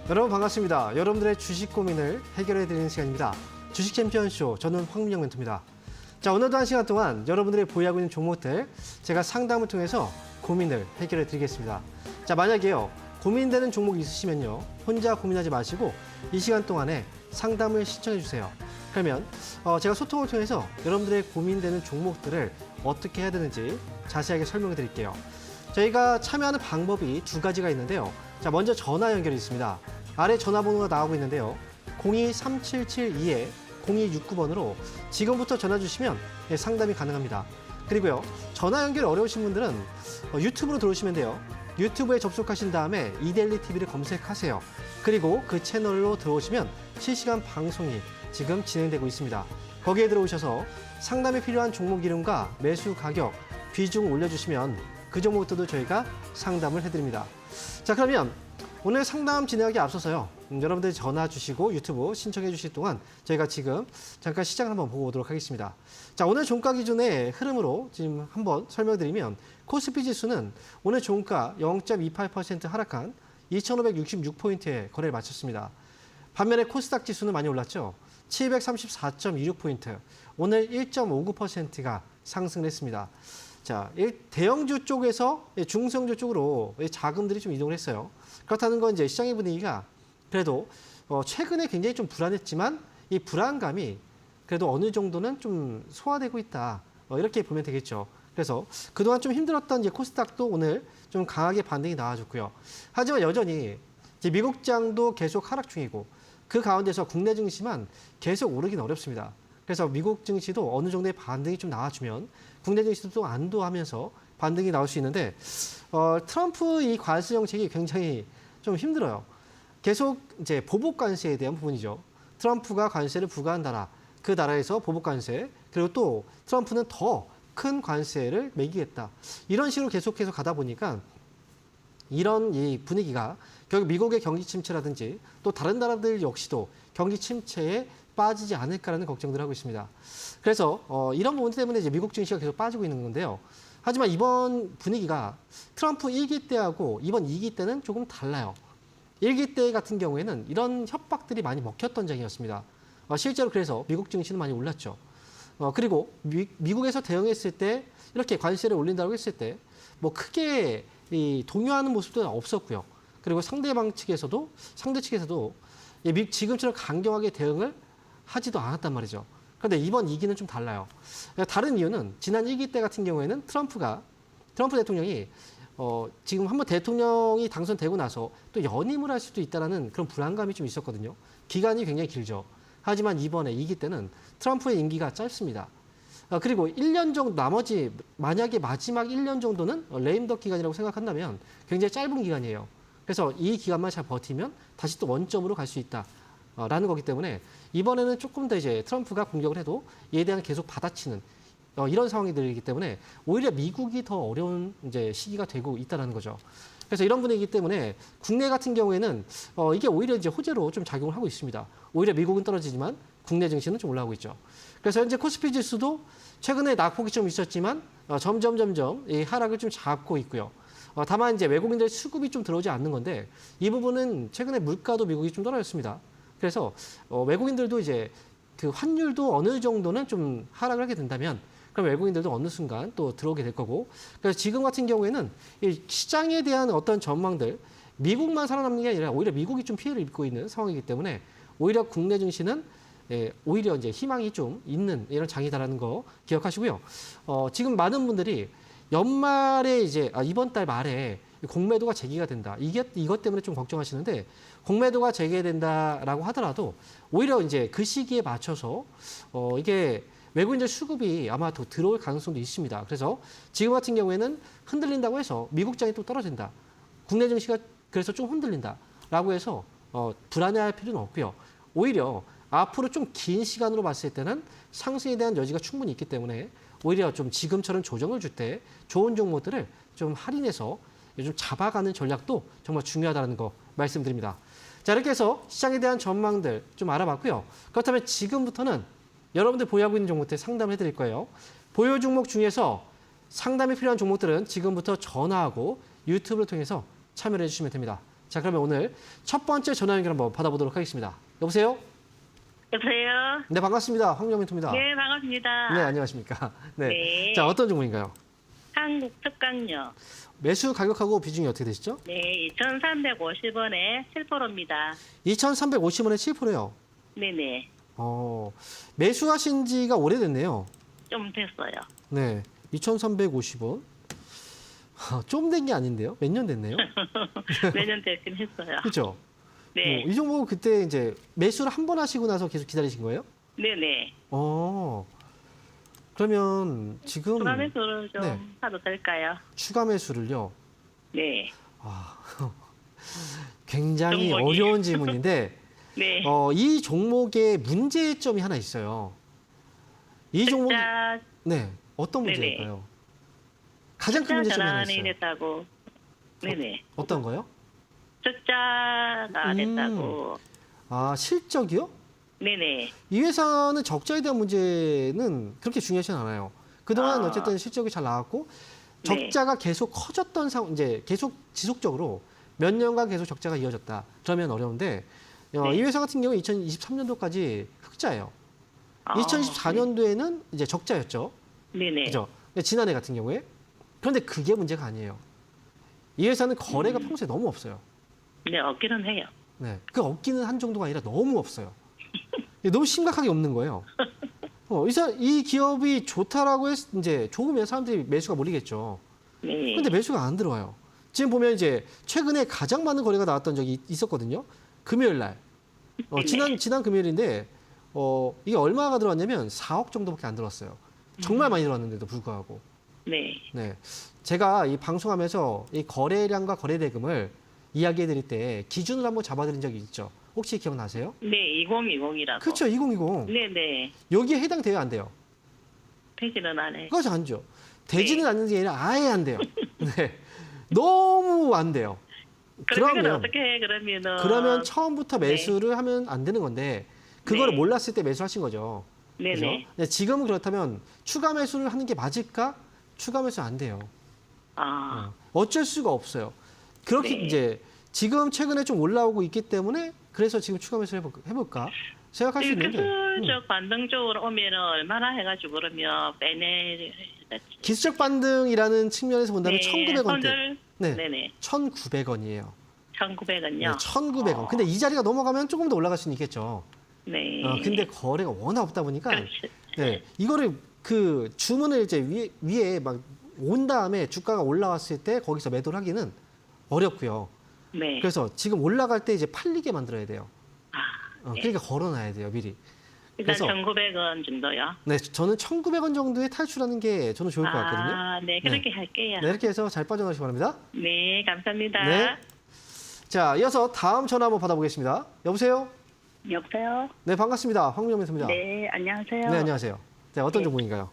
여러분 반갑습니다. 여러분들의 주식 고민을 해결해드리는 시간입니다. 주식 챔피언쇼, 저는 황민영 멘토입니다. 자, 오늘도 한 시간 동안 여러분들이 보유하고 있는 종목들 제가 상담을 통해서 고민을 해결해드리겠습니다. 자, 만약에요, 고민되는 종목이 있으시면요, 혼자 고민하지 마시고 이 시간 동안에 상담을 신청해주세요. 그러면 제가 소통을 통해서 여러분들의 고민되는 종목들을 어떻게 해야 되는지 자세하게 설명해 드릴게요. 저희가 참여하는 방법이 두 가지가 있는데요. 자, 먼저 전화 연결이 있습니다. 아래 전화번호가 나오고 있는데요. 023772-0269번으로 지금부터 전화 주시면 상담이 가능합니다. 그리고요, 전화 연결 어려우신 분들은 유튜브로 들어오시면 돼요. 유튜브에 접속하신 다음에 이데일리 TV를 검색하세요. 그리고 그 채널로 들어오시면 실시간 방송이 지금 진행되고 있습니다. 거기에 들어오셔서 상담이 필요한 종목 이름과 매수 가격, 비중 올려주시면 그 종목들도 저희가 상담을 해드립니다. 자, 그러면 오늘 상담 진행하기 앞서서요, 여러분들이 전화 주시고 유튜브 신청해 주실 동안 저희가 지금 잠깐 시장을 한번 보고 오도록 하겠습니다. 자, 오늘 종가 기준의 흐름으로 지금 한번 설명드리면 코스피 지수는 오늘 종가 0.28% 하락한 2,566포인트에 거래를 마쳤습니다. 반면에 코스닥 지수는 많이 올랐죠. 734.26포인트, 오늘 1.59%가 상승을 했습니다. 자, 대형주 쪽에서 중성주 쪽으로 자금들이 좀 이동을 했어요. 그렇다는 건 이제 시장의 분위기가 그래도 최근에 굉장히 좀 불안했지만 이 불안감이 그래도 어느 정도는 좀 소화되고 있다. 이렇게 보면 되겠죠. 그래서 그동안 좀 힘들었던 이제 코스닥도 오늘 좀 강하게 반등이 나와줬고요. 하지만 여전히 이제 미국장도 계속 하락 중이고 그 가운데서 국내 증시만 계속 오르긴 어렵습니다. 그래서 미국 증시도 어느 정도의 반등이 좀 나와주면 국내 증시도 또 안도하면서 반등이 나올 수 있는데 트럼프 이 관세 정책이 굉장히 좀 힘들어요. 계속 이제 보복 관세에 대한 부분이죠. 트럼프가 관세를 부과한 나라, 그 나라에서 보복 관세, 그리고 또 트럼프는 더 큰 관세를 매기겠다. 이런 식으로 계속해서 가다 보니까 이런 이 분위기가 결국 미국의 경기 침체라든지 또 다른 나라들 역시도 경기 침체에 빠지지 않을까라는 걱정들을 하고 있습니다. 그래서 이런 부분 때문에 이제 미국 증시가 계속 빠지고 있는 건데요. 하지만 이번 분위기가 트럼프 1기 때하고 이번 2기 때는 조금 달라요. 1기 때 같은 경우에는 이런 협박들이 많이 먹혔던 장이었습니다. 실제로 그래서 미국 증시는 많이 올랐죠. 그리고 미국에서 대응했을 때 이렇게 관세를 올린다고 했을 때 뭐 크게 동요하는 모습도 없었고요. 그리고 상대 측에서도 지금처럼 강경하게 대응을 하지도 않았단 말이죠. 그런데 이번 2기는 좀 달라요. 다른 이유는 지난 1기 때 같은 경우에는 트럼프 대통령이 지금 한번 대통령이 당선되고 나서 또 연임을 할 수도 있다는 그런 불안감이 좀 있었거든요. 기간이 굉장히 길죠. 하지만 이번에 2기 때는 트럼프의 임기가 짧습니다. 그리고 1년 정도 만약에 마지막 1년 정도는 레임덕 기간이라고 생각한다면 굉장히 짧은 기간이에요. 그래서 이 기간만 잘 버티면 다시 또 원점으로 갈 수 있다라는 거기 때문에 이번에는 조금 더 이제 트럼프가 공격을 해도 이에 대한 계속 받아치는 이런 상황이 들기 때문에 오히려 미국이 더 어려운 이제 시기가 되고 있다는 거죠. 그래서 이런 분위기이기 때문에 국내 같은 경우에는 이게 오히려 이제 호재로 좀 작용을 하고 있습니다. 오히려 미국은 떨어지지만 국내 증시는 좀 올라오고 있죠. 그래서 현재 코스피 지수도 최근에 낙폭이 좀 있었지만 점점 이 하락을 좀 잡고 있고요. 다만 이제 외국인들의 수급이 좀 들어오지 않는 건데 이 부분은 최근에 물가도 미국이 좀 떨어졌습니다. 그래서 외국인들도 이제 그 환율도 어느 정도는 좀 하락을 하게 된다면 그럼 외국인들도 어느 순간 또 들어오게 될 거고, 그래서 지금 같은 경우에는 이 시장에 대한 어떤 전망들, 미국만 살아남는 게 아니라 오히려 미국이 좀 피해를 입고 있는 상황이기 때문에 오히려 국내 증시는 오히려 이제 희망이 좀 있는 이런 장이다라는 거 기억하시고요. 지금 많은 분들이 연말에 이제 이번 달 말에 공매도가 재개가 된다. 이것 때문에 좀 걱정하시는데 공매도가 재개된다라고 하더라도 오히려 이제 그 시기에 맞춰서 이게 외국인들 수급이 아마 더 들어올 가능성도 있습니다. 그래서 지금 같은 경우에는 흔들린다고 해서 미국장이 또 떨어진다. 국내 증시가 그래서 좀 흔들린다라고 해서 불안해할 필요는 없고요. 오히려 앞으로 좀 긴 시간으로 봤을 때는 상승에 대한 여지가 충분히 있기 때문에 오히려 좀 지금처럼 조정을 줄 때 좋은 종목들을 좀 할인해서 좀 잡아가는 전략도 정말 중요하다는 거 말씀드립니다. 자, 이렇게 해서 시장에 대한 전망들 좀 알아봤고요. 그렇다면 지금부터는 여러분들 보유하고 있는 종목들 상담을 해드릴 거예요. 보유 종목 중에서 상담이 필요한 종목들은 지금부터 전화하고 유튜브를 통해서 참여를 해주시면 됩니다. 자, 그러면 오늘 첫 번째 전화 연결 한번 받아보도록 하겠습니다. 여보세요? 여보세요? 네, 반갑습니다. 황영민입니다. 네, 반갑습니다. 네, 안녕하십니까. 네. 네. 자, 어떤 종목인가요? 한국 특강요. 매수 가격하고 비중이 어떻게 되시죠? 네, 2,350원에 7%입니다. 2,350원에 7%요. 네네. 매수하신 지가 오래됐네요. 좀 됐어요. 네, 2,350원. 좀 된 게 아닌데요? 몇 년 됐네요. 몇 년 됐긴 했어요. 그렇죠? 네. 이 종목 그때 이제 매수를 한 번 하시고 나서 계속 기다리신 거예요? 네네. 그러면 지금 추가 매수를 좀 네. 하도 될까요? 추가 매수를요. 네. 굉장히 종목이. 어려운 질문인데 네. 이 종목에 문제점이 하나 있어요. 이 종목 숫자, 네, 어떤 네네. 문제일까요? 가장 큰 숫자 문제점이 하나 전환이 있어요. 됐다고. 네네. 어떤 거요? 숫자가 됐다고. 실적이요? 네네. 이 회사는 적자에 대한 문제는 그렇게 중요하진 않아요. 그동안 어쨌든 실적이 잘 나왔고 적자가 계속 커졌던 상황, 이제 계속 지속적으로 몇 년간 계속 적자가 이어졌다. 그러면 어려운데 네. 이 회사 같은 경우 2023년도까지 흑자예요. 2024년도에는 이제 적자였죠. 네네. 그죠? 지난해 같은 경우에. 그런데 그게 문제가 아니에요. 이 회사는 거래가 평소에 너무 없어요. 네, 없기는 해요. 네, 그 없기는 한 정도가 아니라 너무 없어요. 너무 심각하게 없는 거예요. 이 기업이 좋다라고 이제 좋으면 사람들이 매수가 몰리겠죠. 네. 근데 매수가 안 들어와요. 지금 보면 이제 최근에 가장 많은 거래가 나왔던 적이 있었거든요. 금요일 날. 지난 금요일인데 이게 얼마가 들어왔냐면 4억 정도밖에 안 들어왔어요. 정말 많이 들어왔는데도 불구하고. 네. 네. 제가 이 방송하면서 이 거래량과 거래 대금을 이야기해 드릴 때 기준을 한번 잡아 드린 적이 있죠. 혹시 기억나세요? 네, 2020이라고. 그렇죠. 2020. 네네. 여기에 해당돼요, 안 돼요? 되지는 않아요. 그것이 아니죠. 되지는 않는 게 아니라 아예 안 돼요. 네. 너무 안 돼요. 그러면 어떻게 해, 그러면은. 그러면 처음부터 매수를 하면 안 되는 건데 그거를 네. 몰랐을 때 매수하신 거죠. 네네. 그죠? 네, 지금은 그렇다면 추가 매수를 하는 게 맞을까? 추가 매수 안 돼요. 어쩔 수가 없어요. 그렇게 네. 이제 지금 최근에 좀 올라오고 있기 때문에 그래서 지금 추가 매수 해볼까 생각할 수 있는데 기술적 반등 쪽으로 오면은 얼마나 해가지고 그러면 빼내. 기술적 반등이라는 측면에서 본다면 네, 1,900원대. 네, 네네. 1,900원이에요. 1,900원요. 네, 1,900원. 근데 이 자리가 넘어가면 조금 더 올라갈 수는 있겠죠. 네. 근데 거래가 워낙 없다 보니까 그렇지. 네, 이거를 그 주문을 이제 위에 막 온 다음에 주가가 올라왔을 때 거기서 매도를 하기는 어렵고요. 네. 그래서 지금 올라갈 때 이제 팔리게 만들어야 돼요. 네. 그러니까 걸어놔야 돼요, 미리. 일단 그래서 1,900원 정도요. 네, 저는 1,900원 정도에 탈출하는 게 저는 좋을 것 같거든요. 네, 그렇게 할게요. 네, 이렇게 해서 잘 빠져나가시기 바랍니다. 네, 감사합니다. 네. 자, 이어서 다음 전화 한번 받아보겠습니다. 여보세요? 여보세요? 네, 반갑습니다. 황명민입니다. 네, 안녕하세요. 네, 안녕하세요. 네, 어떤 네. 종목인가요?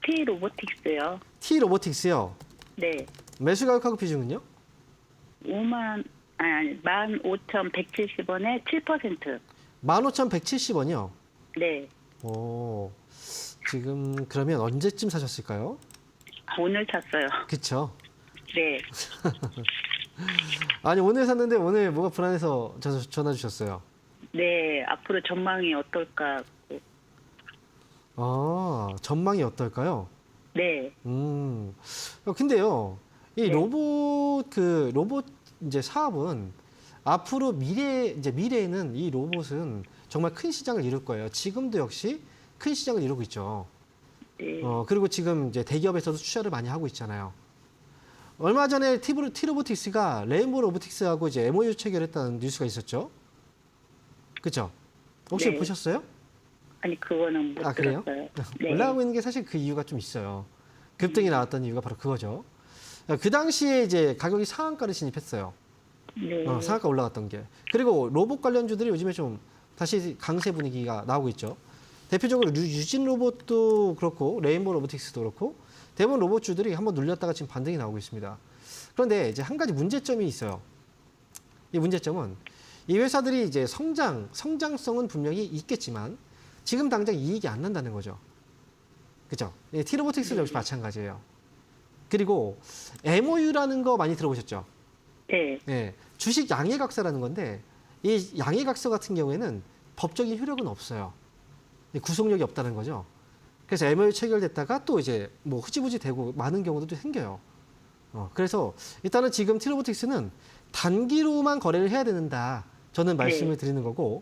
T 로보틱스요. T 로보틱스요. 네. 매수 가격하고 비중은요? 15,170원에 7%. 15,170원이요. 네. 오, 지금 그러면 언제쯤 사셨을까요? 오늘 샀어요. 그쵸? 네. 아니, 오늘 샀는데 오늘 뭐가 불안해서 전화 주셨어요. 네, 앞으로 전망이 어떨까? 전망이 어떨까요? 네. 근데요, 이 네. 로봇 이제 사업은 앞으로 미래에는 이 로봇은 정말 큰 시장을 이룰 거예요. 지금도 역시 큰 시장을 이루고 있죠. 네. 그리고 지금 이제 대기업에서도 투자를 많이 하고 있잖아요. 얼마 전에 T로보틱스가 레인보우 로보틱스하고 이제 MOU 체결했다는 뉴스가 있었죠. 그렇죠? 혹시 네. 보셨어요? 아니, 그거는 못 그래요? 들었어요. 네. 올라가고 있는 게 사실 그 이유가 좀 있어요. 급등이 나왔던 이유가 바로 그거죠. 그 당시에 이제 가격이 상한가를 진입했어요. 네. 상한가 올라갔던 게. 그리고 로봇 관련주들이 요즘에 좀 다시 강세 분위기가 나오고 있죠. 대표적으로 유진 로봇도 그렇고 레인보우 로보틱스도 그렇고 대부분 로봇주들이 한번 눌렸다가 지금 반등이 나오고 있습니다. 그런데 이제 한 가지 문제점이 있어요. 이 문제점은 이 회사들이 이제 성장성은 분명히 있겠지만 지금 당장 이익이 안 난다는 거죠. 그죠? T로보틱스도 역시 마찬가지예요. 그리고 MOU라는 거 많이 들어보셨죠? 네. 네. 주식 양해각서라는 건데 이 양해각서 같은 경우에는 법적인 효력은 없어요. 구속력이 없다는 거죠. 그래서 MOU 체결됐다가 또 이제 뭐 흐지부지 되고 많은 경우도 또 생겨요. 그래서 일단은 지금 티로보틱스는 단기로만 거래를 해야 된다. 저는 말씀을 드리는 거고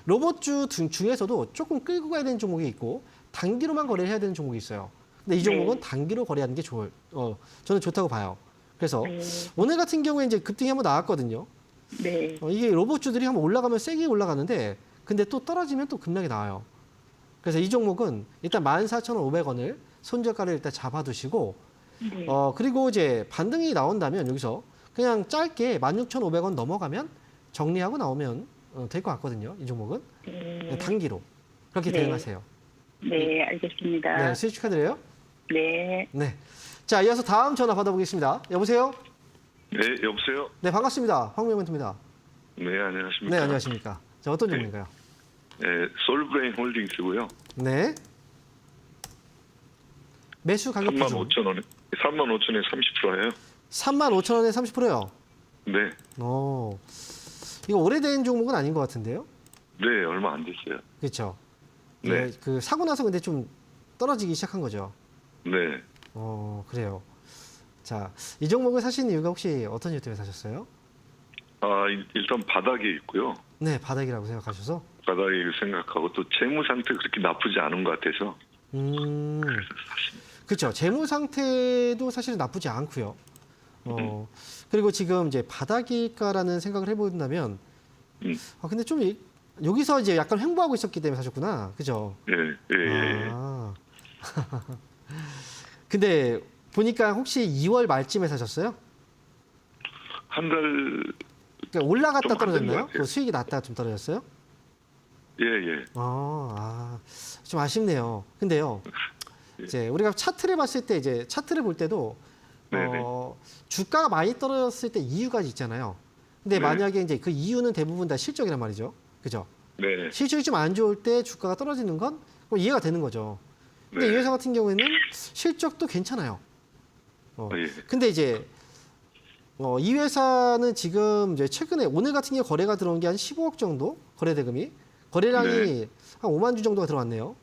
로봇주 중에서도 조금 끌고 가야 되는 종목이 있고 단기로만 거래를 해야 되는 종목이 있어요. 근데 이 종목은 단기로 거래하는 게 저는 좋다고 봐요. 그래서 오늘 같은 경우에 이제 급등이 한번 나왔거든요. 네. 이게 로봇주들이 한번 올라가면 세게 올라가는데 근데 또 떨어지면 또 급락이 나와요. 그래서 이 종목은 일단 14,500원을 손절가를 일단 잡아두시고 네. 그리고 이제 반등이 나온다면 여기서 그냥 짧게 16,500원 넘어가면 정리하고 나오면 될 것 같거든요. 이 종목은 단기로 그렇게 네. 대응하세요. 네, 알겠습니다. 네, 수익 축하드려요. 네. 네. 자, 이어서 다음 전화 받아보겠습니다. 여보세요? 네, 여보세요? 네, 반갑습니다. 황명멘토입니다. 네, 안녕하십니까? 네, 안녕하십니까. 자, 어떤 종목인가요? 네, 솔브레인 홀딩스고요. 네. 매수 가격 기준 35,000원에 30%예요. 35,000원에 30%요. 네. 이거 오래된 종목은 아닌 것 같은데요? 네, 얼마 안 됐어요. 그렇죠. 네. 그 사고 나서 근데 좀 떨어지기 시작한 거죠. 네. 그래요. 자, 이 종목을 사신 이유가 혹시 어떤 이유 때문에 사셨어요? 일단 바닥에 있고요. 네, 바닥이라고 생각하셔서. 바닥에 생각하고 또 재무 상태 그렇게 나쁘지 않은 것 같아서 그래서 샀습니다. 그렇죠. 재무 상태도 사실은 나쁘지 않고요. 그리고 지금 이제 바닥일까라는 생각을 해본다면, 근데 좀 여기서 이제 약간 횡보하고 있었기 때문에 사셨구나, 그죠? 예, 예, 예. 근데 보니까 혹시 2월 말쯤에 사셨어요? 한 달, 그러니까 올라갔다 좀 안된것 떨어졌나요? 같아요. 그 수익이 났다가 좀 떨어졌어요? 예, 예. 좀 아쉽네요. 근데요, 이제 우리가 차트를 봤을 때 이제 차트를 볼 때도 네네. 주가가 많이 떨어졌을 때 이유가 있잖아요. 근데 네. 만약에 이제 그 이유는 대부분 다 실적이란 말이죠. 그죠? 네. 실적이 좀 안 좋을 때 주가가 떨어지는 건 이해가 되는 거죠. 근데 네. 이 회사 같은 경우에는 실적도 괜찮아요. 예. 근데 이제 이 회사는 지금 이제 최근에 오늘 같은 경우 거래가 들어온 게 한 15억 정도 거래 대금이 거래량이 네. 한 5만 주 정도가 들어왔네요.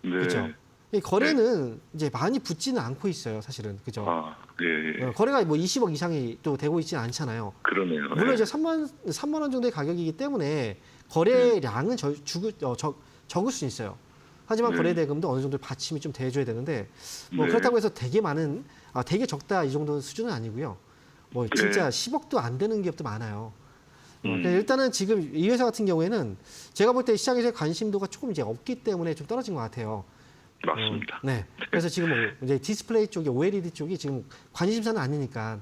네. 그렇죠. 이 거래는 이제 많이 붙지는 않고 있어요, 사실은. 그죠? 예, 예. 거래가 뭐 20억 이상이 또 되고 있지는 않잖아요. 그러네요. 물론 예. 이제 3만 원 정도의 가격이기 때문에 거래량은 적을 수 있어요. 하지만 네. 거래 대금도 어느 정도 받침이 좀 돼줘야 되는데 뭐 네. 그렇다고 해서 되게 적다 이 정도 수준은 아니고요. 뭐 진짜 네. 10억도 안 되는 기업도 많아요. 그래서 일단은 지금 이 회사 같은 경우에는 제가 볼 때 시장에서 관심도가 조금 이제 없기 때문에 좀 떨어진 것 같아요. 맞습니다. 네. 그래서 지금 뭐 이제 디스플레이 쪽이 OLED 쪽이 지금 관심사는 아니니까.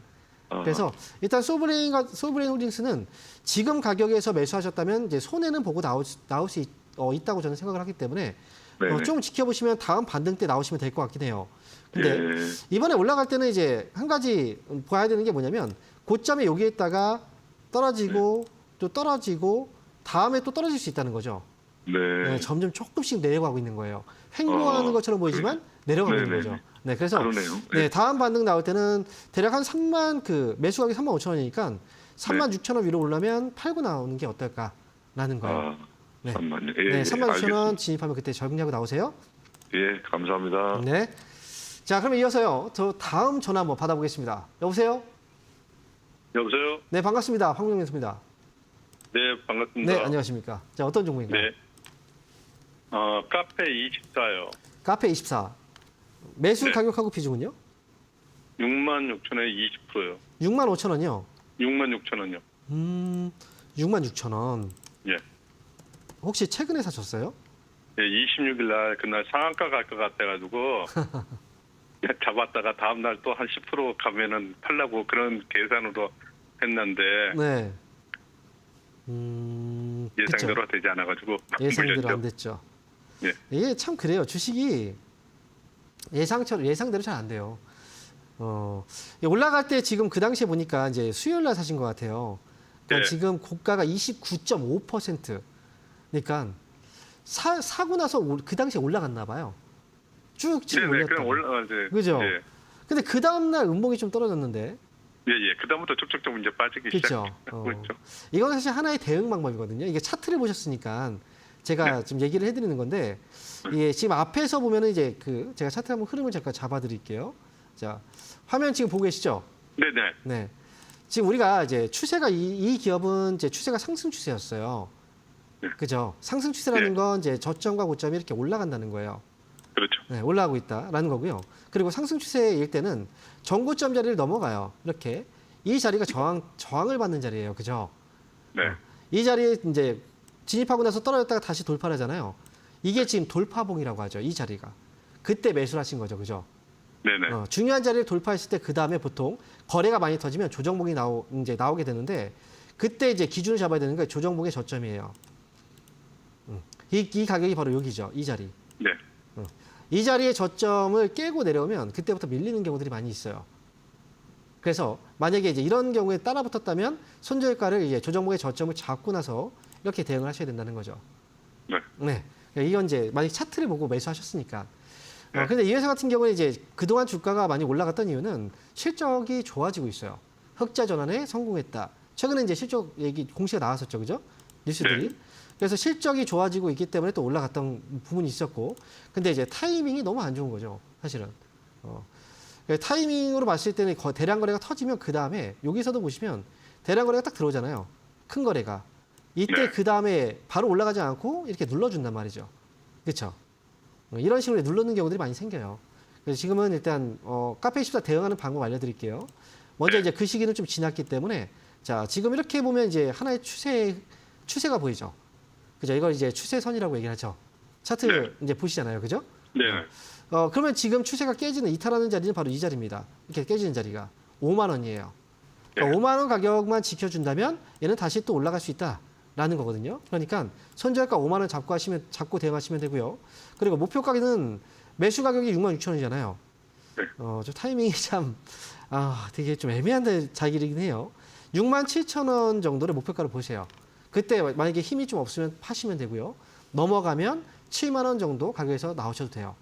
그래서 일단 소브레인 홀딩스는 지금 가격에서 매수하셨다면 이제 손해는 보고 나올 수 있다고 저는 생각을 하기 때문에 네네. 좀 지켜보시면 다음 반등 때 나오시면 될 것 같긴 해요. 근데 예. 이번에 올라갈 때는 이제 한 가지 봐야 되는 게 뭐냐면 고점에 여기에 있다가 떨어지고 또 떨어지고 다음에 또 떨어질 수 있다는 거죠. 네. 점점 조금씩 내려가고 있는 거예요. 횡보하는 것처럼 보이지만 내려가고 있는 거죠. 네, 그래서 그러네요. 네, 다음 반등 나올 때는 대략 한 3만 매수 가격이 3만 5천 원이니까 3만 6천 원 위로 올라면 팔고 나오는 게 어떨까라는 거예요. 네. 3만. 네, 3만 6천 알겠습니다. 원 진입하면 그때 정리하고 나오세요. 예, 감사합니다. 네. 자, 그럼 이어서요. 저 다음 전화 한번 받아보겠습니다. 여보세요? 여보세요? 네, 반갑습니다. 황명민입니다. 네, 반갑습니다. 네, 안녕하십니까. 자, 어떤 종목인가요? 네. 카페 24요. 카페 24. 매수 네. 가격하고 비중은요? 66,000원에 20%요. 6만 5천 원이요. 66,000원요. 6만 6천 원. 예. 혹시 최근에 사셨어요? 예, 26일 날 그날 상한가 갈 것 같아가지고 잡았다가 다음 날 또 한 10% 가면은 팔라고 그런 계산으로 했는데 네. 예상대로 되지 않아가지고 예상대로 물렸죠. 안 됐죠. 예. 이게 참 그래요. 주식이 예상대로 잘 안 돼요. 올라갈 때 지금 그 당시에 보니까 이제 수요일 날 사신 것 같아요. 그러니까 네. 지금 고가가 29.5%. 그러니까 사고 나서 그 당시에 올라갔나 봐요. 쭉 지금 네네, 올렸다. 그냥 올라가지. 그죠? 예. 근데 그 다음 날 음봉이 좀 떨어졌는데 예, 예. 그다음부터 쭉쭉쭉 이제 빠지기 그렇죠. 시작하고 있죠. 이건 사실 하나의 대응 방법이거든요. 이게 차트를 보셨으니까 제가 지금 얘기를 해드리는 건데, 예, 지금 앞에서 보면은 이제 제가 차트 한번 흐름을 잠깐 잡아드릴게요. 자, 화면 지금 보고 계시죠? 네네. 네. 지금 우리가 이제 추세가 이 기업은 이제 추세가 상승 추세였어요. 네. 그죠? 상승 추세라는 네. 건 이제 저점과 고점이 이렇게 올라간다는 거예요. 그렇죠. 네, 올라가고 있다라는 거고요. 그리고 상승 추세일 때는 전고점 자리를 넘어가요. 이렇게 이 자리가 저항을 받는 자리예요. 그죠? 네. 이 자리에 이제 진입하고 나서 떨어졌다가 다시 돌파를 하잖아요. 이게 지금 돌파봉이라고 하죠. 이 자리가. 그때 매수를 하신 거죠. 그죠? 네네. 중요한 자리를 돌파했을 때 그 다음에 보통 거래가 많이 터지면 조정봉이 이제 나오게 되는데, 그때 이제 기준을 잡아야 되는 게 조정봉의 저점이에요. 이 가격이 바로 여기죠. 이 자리. 네. 이 자리의 저점을 깨고 내려오면 그때부터 밀리는 경우들이 많이 있어요. 그래서 만약에 이제 이런 경우에 따라 붙었다면 손절가를 이제 조정봉의 저점을 잡고 나서 이렇게 대응을 하셔야 된다는 거죠. 네. 네. 이건 이제 만약 차트를 보고 매수하셨으니까. 네. 근데 이 회사 같은 경우는 이제 그동안 주가가 많이 올라갔던 이유는 실적이 좋아지고 있어요. 흑자 전환에 성공했다. 최근에 이제 실적 얘기 공시가 나왔었죠. 그죠? 뉴스들이. 네. 그래서 실적이 좋아지고 있기 때문에 또 올라갔던 부분이 있었고, 근데 이제 타이밍이 너무 안 좋은 거죠. 사실은. 타이밍으로 봤을 때는 대량 거래가 터지면 그 다음에 여기서도 보시면 대량 거래가 딱 들어오잖아요. 큰 거래가. 이때 네. 그 다음에 바로 올라가지 않고 이렇게 눌러준단 말이죠. 그렇죠? 이런 식으로 눌러는 경우들이 많이 생겨요. 그래서 지금은 일단 카페24 대응하는 방법 알려드릴게요. 먼저 이제 그 시기는 좀 지났기 때문에, 자, 지금 이렇게 보면 이제 하나의 추세가 보이죠. 그죠? 이걸 이제 추세선이라고 얘기를 하죠. 차트를 이제 보시잖아요. 그죠? 네. 그러면 지금 추세가 깨지는, 이탈하는 자리는 바로 이 자리입니다. 이렇게 깨지는 자리가 5만 원이에요. 그러니까 5만 원 가격만 지켜준다면 얘는 다시 또 올라갈 수 있다라는 거거든요. 그러니까 손절가 5만 원 잡고 대응하시면 되고요. 그리고 목표 가격은 매수 가격이 6만 6천 원이잖아요. 저 타이밍이 참 되게 좀 애매한 자리이긴 해요. 6만 7천 원 정도를 목표가를 보세요. 그때 만약에 힘이 좀 없으면 파시면 되고요. 넘어가면 7만 원 정도 가격에서 나오셔도 돼요.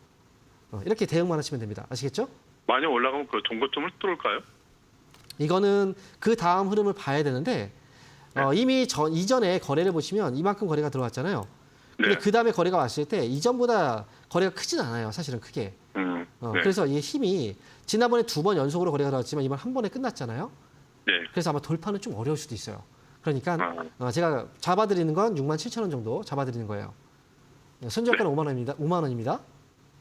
이렇게 대응만 하시면 됩니다. 아시겠죠? 많이 올라가면 그 종고점을 뚫을까요? 이거는 그 다음 흐름을 봐야 되는데, 이미 이전에 거래를 보시면 이만큼 거래가 들어왔잖아요. 근데 네. 그 다음에 거래가 왔을 때 이전보다 거래가 크진 않아요. 사실은 크게. 네. 그래서 이 힘이 지난번에 2번 연속으로 거래가 들어왔지만 이번 한 번에 끝났잖아요. 네. 그래서 아마 돌파는 좀 어려울 수도 있어요. 그러니까 제가 잡아드리는 건 6만 7천 원 정도 잡아드리는 거예요. 손절가는 5만 원입니다. 5만 원입니다.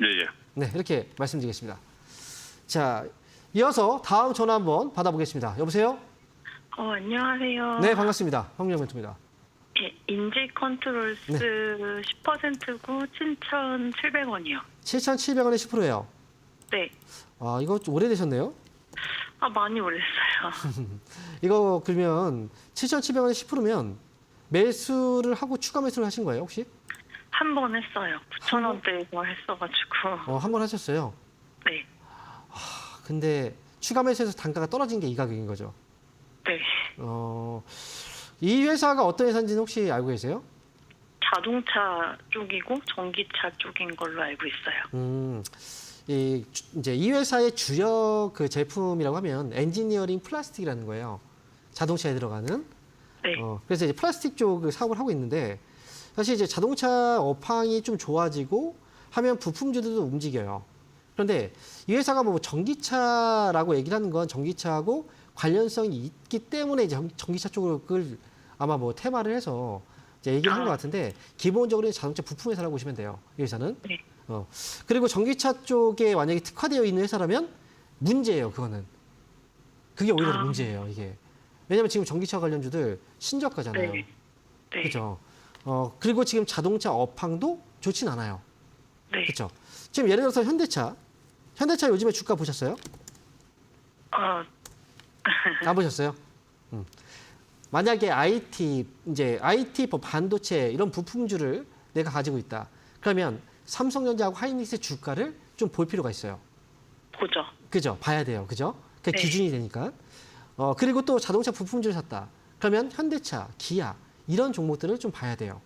예, 예. 네, 이렇게 말씀드리겠습니다. 자, 이어서 다음 전화 한번 받아보겠습니다. 여보세요? 안녕하세요. 네, 반갑습니다. 황영 멘토입니다. 예, 인지 컨트롤스 10%고 7,700원이요. 7,700원에 10%예요. 네. 이거 좀 오래되셨네요. 많이 올렸어요. 이거 그러면 7,700원에 10%면 매수를 하고 추가 매수를 하신 거예요, 혹시? 한 번 했어요. 9,000원대에서 했어가지고. 한 번 하셨어요. 네. 근데 추가 매수해서 단가가 떨어진 게 이 가격인 거죠. 네. 이 회사가 어떤 회사인지는 혹시 알고 계세요? 자동차 쪽이고 전기차 쪽인 걸로 알고 있어요. 이제 이 회사의 주력 그 제품이라고 하면 엔지니어링 플라스틱이라는 거예요. 자동차에 들어가는. 네. 그래서 이제 플라스틱 쪽 사업을 하고 있는데, 사실 이제 자동차 업황이 좀 좋아지고 하면 부품주들도 움직여요. 그런데 이 회사가 뭐 전기차라고 얘기를 하는 건 전기차하고 관련성이 있기 때문에 이제 전기차 쪽을 아마 뭐 테마를 해서 이제 얘기를 한 것 같은데, 기본적으로 자동차 부품 회사라고 보시면 돼요. 이 회사는. 네. 그리고 전기차 쪽에 만약에 특화되어 있는 회사라면 문제예요. 그거는. 그게 오히려 더 문제예요. 이게. 왜냐하면 지금 전기차 관련주들 신저가잖아요. 네. 네. 그렇죠. 그리고 지금 자동차 업황도 좋진 않아요. 네. 그렇죠. 지금 예를 들어서 현대차 요즘에 주가 보셨어요? 안 보셨어요? 만약에 IT 반도체 이런 부품주를 내가 가지고 있다. 그러면 삼성전자하고 하이닉스의 주가를 좀 볼 필요가 있어요. 보죠. 그죠? 봐야 돼요. 그죠? 그게 네. 기준이 되니까. 그리고 또 자동차 부품주를 샀다. 그러면 현대차, 기아 이런 종목들을 좀 봐야 돼요.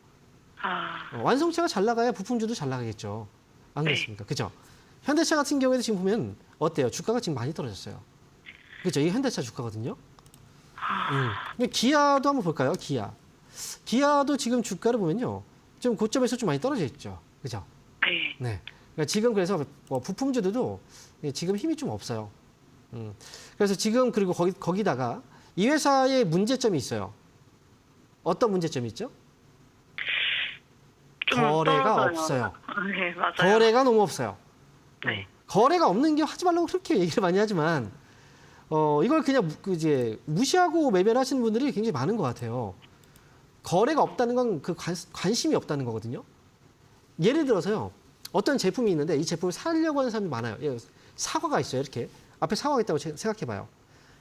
완성차가 잘 나가야 부품주도 잘 나가겠죠. 안 네. 그렇습니까? 그죠? 현대차 같은 경우에도 지금 보면 어때요? 주가가 지금 많이 떨어졌어요. 그렇죠. 이게 현대차 주가거든요. 근데 기아도 한번 볼까요? 기아도 지금 주가를 보면요. 좀 고점에서 좀 많이 떨어져 있죠. 그죠? 네. 네. 그러니까 지금 그래서 뭐 부품주들도 지금 힘이 좀 없어요. 그래서 지금 그리고 거기다가 이 회사의 문제점이 있어요. 어떤 문제점이 있죠? 좀 거래가 떨어져요. 없어요. 네, 맞아요. 거래가 너무 없어요. 네. 거래가 없는 게 하지 말라고 그렇게 얘기를 많이 하지만 이걸 그냥 이제 무시하고 매매를 하시는 분들이 굉장히 많은 것 같아요. 거래가 없다는 건 그 관심이 없다는 거거든요. 예를 들어서요. 어떤 제품이 있는데 이 제품을 사려고 하는 사람이 많아요. 사과가 있어요. 이렇게 앞에 사과가 있다고 생각해봐요.